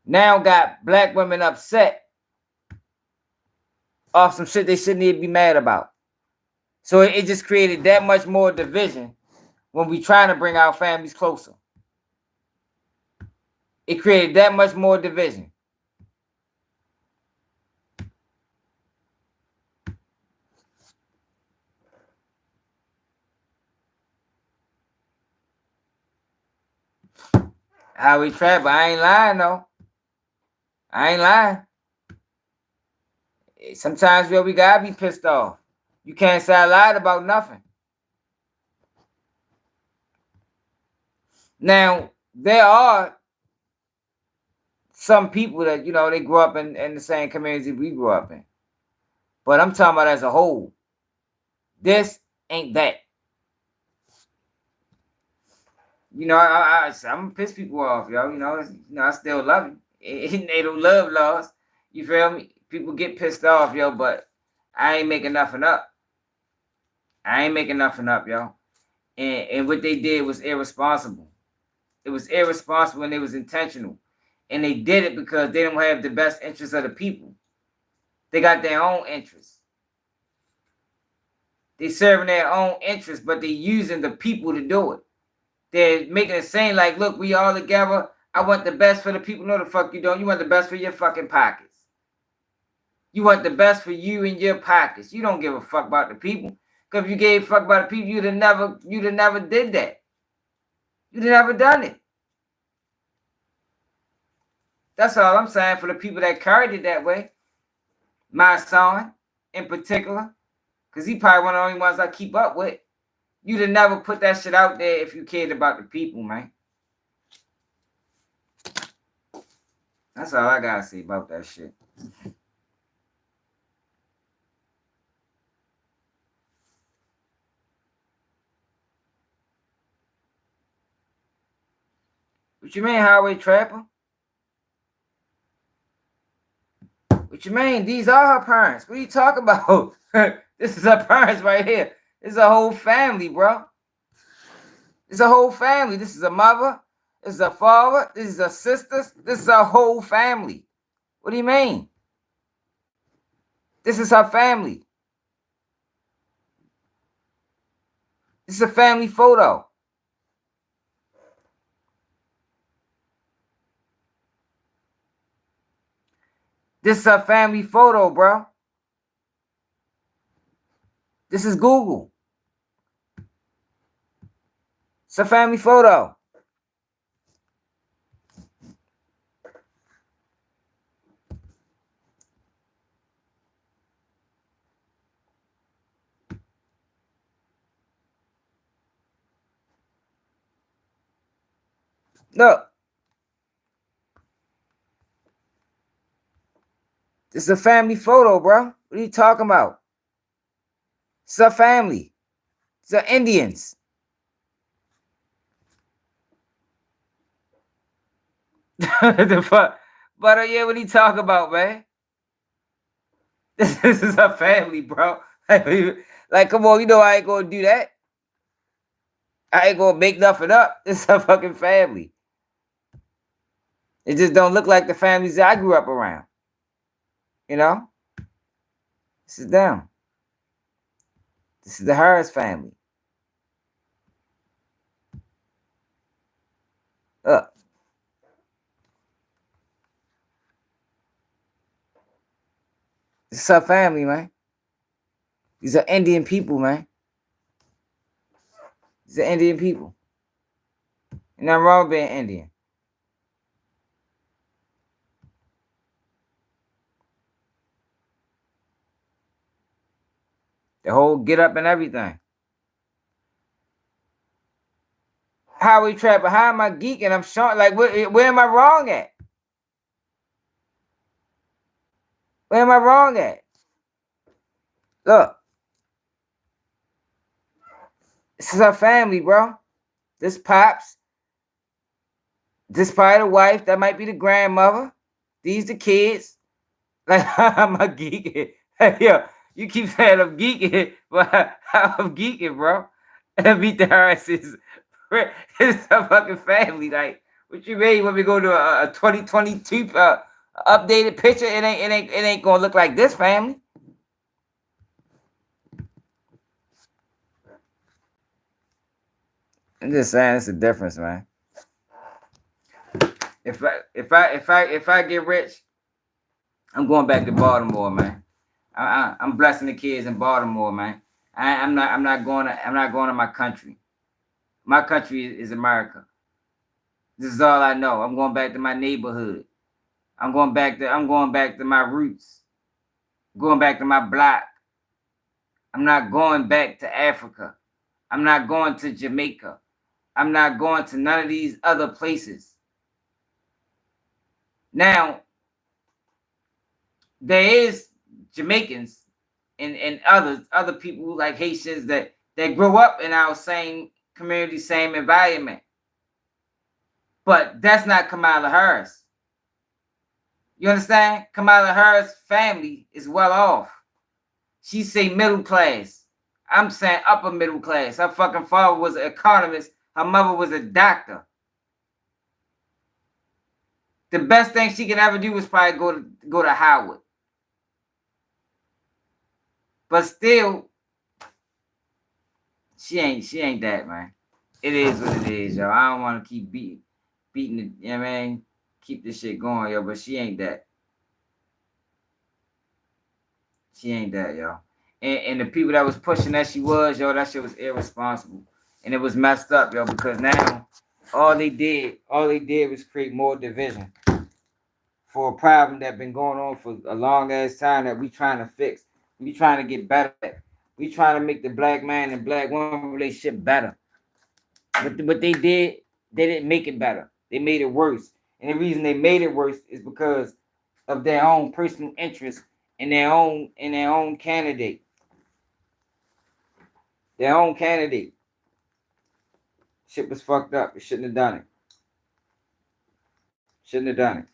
now got black women upset off some shit they shouldn't even be mad about. So it just created that much more division when we trying to bring our families closer. It created that much more division. How we trap, but I ain't lying though. I ain't lying. Sometimes we gotta be pissed off. You can't say I lied about nothing. Now, there are some people that, they grew up in the same community we grew up in. But I'm talking about as a whole. This ain't that. I'm gonna piss people off, yo. I still love you. They don't love laws. You feel me? People get pissed off, yo, but I ain't making nothing up. Yo. And what they did was irresponsible. It was irresponsible and it was intentional. And they did it because they don't have the best interests of the people. They got their own interests. They serving their own interests, but they using the people to do it. They're making it seem like, look, we all together. I want the best for the people. No, the fuck you don't. You want the best for your fucking pockets. You want the best for you and your pockets. You don't give a fuck about the people. Because if you gave a fuck about the people, you'd have never did that. You'd have never done it. That's all I'm saying for the people that carried it that way. My son, in particular, because he probably one of the only ones I keep up with. You'd have never put that shit out there if you cared about the people, man. That's all I gotta say about that shit. What you mean, highway trapper? What you mean? These are her parents. What are you talking about? This is her parents right here. This is a whole family, bro. It's a whole family. This is a mother. This is a father. This is a sisters. This is a whole family. What do you mean? This is her family. This is a family photo. This is a family photo, bro. This is Google. It's a family photo. Look. This is a family photo, bro. What are you talking about? It's a family. It's the Indians. The fuck? But yeah, what are you talking about, man? This is a family, bro. Like, come on, you know I ain't gonna do that. I ain't gonna make nothing up. This is a fucking family. It just don't look like the families that I grew up around. You know? This is them. This is the Harris family. Look. This is our family, man. These are Indian people, man. These are Indian people. Ain't nothing wrong with being Indian. The whole get up and everything. Highway trapper, how am I geeking? I'm short. Like, where am I wrong at? Where am I wrong at? Look. This is our family, bro. This Pops. This probably the wife. That might be the grandmother. These the kids. Like, how am I geeking? Yo, you keep saying I'm geeking, but I'm geeking, bro. And beat the asses. It's a fucking family. Like, what you mean when we go to a 2022 updated picture? It ain't gonna look like this family. I'm just saying it's a difference, man. If I get rich, I'm going back to Baltimore, man. I'm blessing the kids in Baltimore, man. I'm not going to my country. My country is America. This is all I know. I'm going back to my neighborhood. I'm going back to my roots. I'm going back to my block. I'm not going back to Africa. I'm not going to Jamaica. I'm not going to none of these other places. Now, there is Jamaicans and other people like Haitians that grow up in our same community, same environment. But that's not Kamala Harris. You understand? Kamala Harris' family is well off. She say middle class. I'm saying upper middle class. Her fucking father was an economist. Her mother was a doctor. The best thing she can ever do is probably go to Howard. But still, she ain't that, man. It is what it is, yo. I don't want to keep beating it, you know what I mean? Keep this shit going, yo, but she ain't that. She ain't that, yo. And the people that was pushing that she was, yo, that shit was irresponsible. And it was messed up, yo, because now all they did was create more division for a problem that been going on for a long ass time that we trying to fix. We trying to get better at. We trying to make the black man and black woman relationship better. But what they did, they didn't make it better. They made it worse. And the reason they made it worse is because of their own personal interest in their own candidate. Their own candidate. Shit was fucked up. It shouldn't have done it. Shouldn't have done it.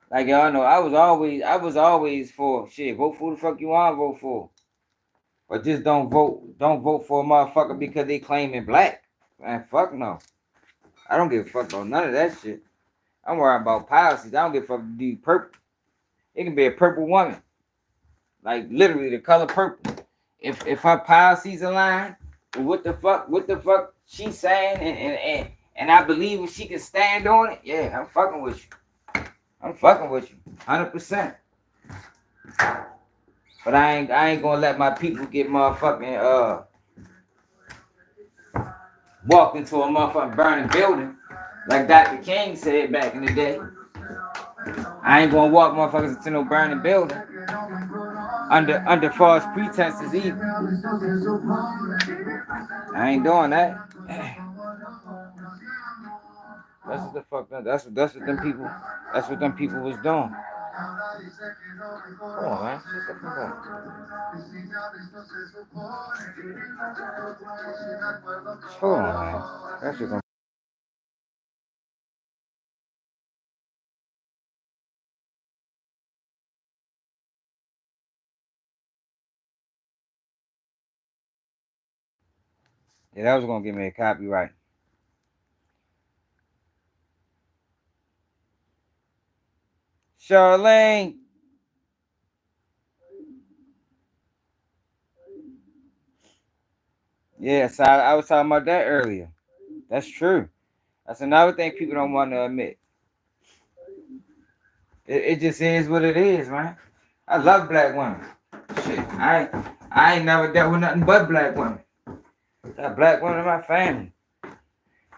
Like y'all know, I was always for shit. Vote for who the fuck you want to vote for. But just don't vote for a motherfucker because they claiming black. Man, fuck no. I don't give a fuck about none of that shit. I'm worried about policies. I don't give a fuck if you purple. It can be a purple woman. Like literally the color purple. If her policies align with what the fuck she's saying and I believe if she can stand on it, yeah, I'm fucking with you. I'm fucking with you. 100%. But I ain't gonna let my people get motherfucking walk into a motherfucking burning building like Dr. King said back in the day. I ain't gonna walk motherfuckers into no burning building under false pretenses either. I ain't doing that. That's what the fuck. That's what them people. That's what them people was doing. Hold on, man. Shut the fuck up. Hold on, man. That shit gonna. Yeah, that was gonna give me a copyright. Charlene. Yeah, so I was talking about that earlier. That's true. That's another thing people don't want to admit. It just is what it is, man. I love black women. Shit, I ain't never dealt with nothing but black women. Got black women in my family,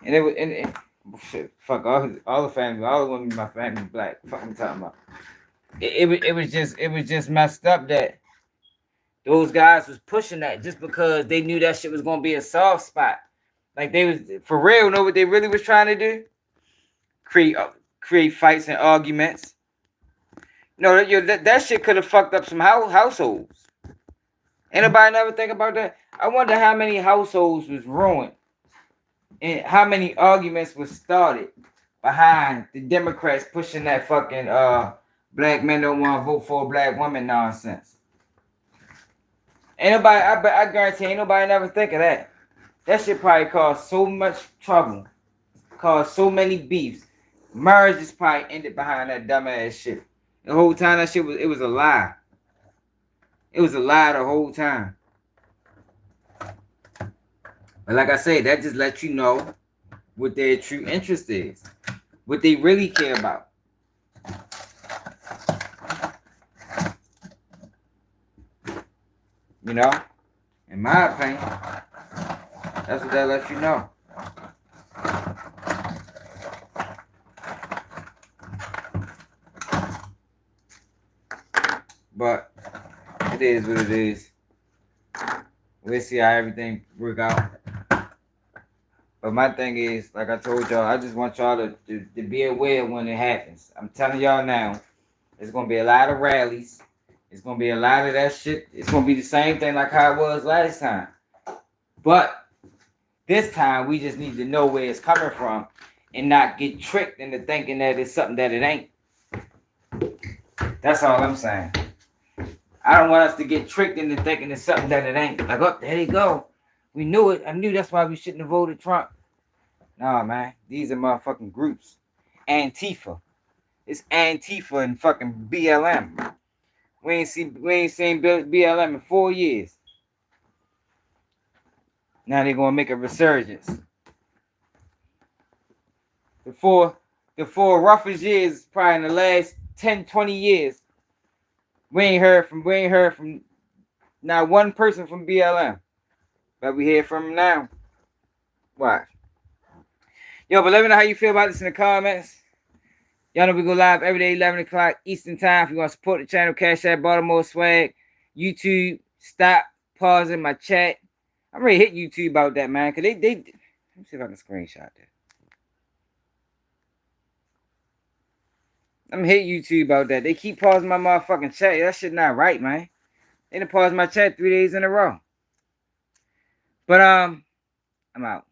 and shit, fuck all the family, all the women in my family black. Fuck I'm talking about. It was just messed up that those guys was pushing that just because they knew that shit was gonna be a soft spot. Like they was for real. Know what they really was trying to do? Create fights and arguments. No, that shit could have fucked up some households. Anybody never think about that? I wonder how many households was ruined and how many arguments was started behind the Democrats pushing that fucking black men don't want to vote for a black woman nonsense. I guarantee ain't nobody never think of that. That shit probably caused so much trouble, caused so many beefs. Marriages probably ended behind that dumbass shit. The whole time that shit was a lie. It was a lie the whole time. But like I said, that just lets you know what their true interest is. What they really care about. You know? In my opinion, that's what that lets you know. But it is what it is. We'll see how everything work out. But my thing is, like I told y'all, I just want y'all to be aware when it happens. I'm telling y'all now, there's going to be a lot of rallies. It's going to be a lot of that shit. It's going to be the same thing like how it was last time. But this time, we just need to know where it's coming from and not get tricked into thinking that it's something that it ain't. That's all I'm saying. I don't want us to get tricked into thinking it's something that it ain't. Like, oh, there you go. We knew it. I knew that's why we shouldn't have voted Trump. Nah, man. These are motherfucking groups. Antifa. It's Antifa and fucking BLM. We ain't seen BLM in 4 years. Now they're gonna make a resurgence. The four roughest years probably in the last 10, 20 years. We ain't heard from not one person from BLM. But we hear from them now. Watch. Yo, but let me know how you feel about this in the comments. Y'all know we go live every day, 11 o'clock Eastern Time. If you want to support the channel, Cash App, Baltimore Swag, YouTube, stop pausing my chat. I'm ready to hit YouTube about that, man. Because they let me see if I can screenshot that. I'm hit YouTube about that. They keep pausing my motherfucking chat. That shit not right, man. They done paused my chat 3 days in a row. But I'm out.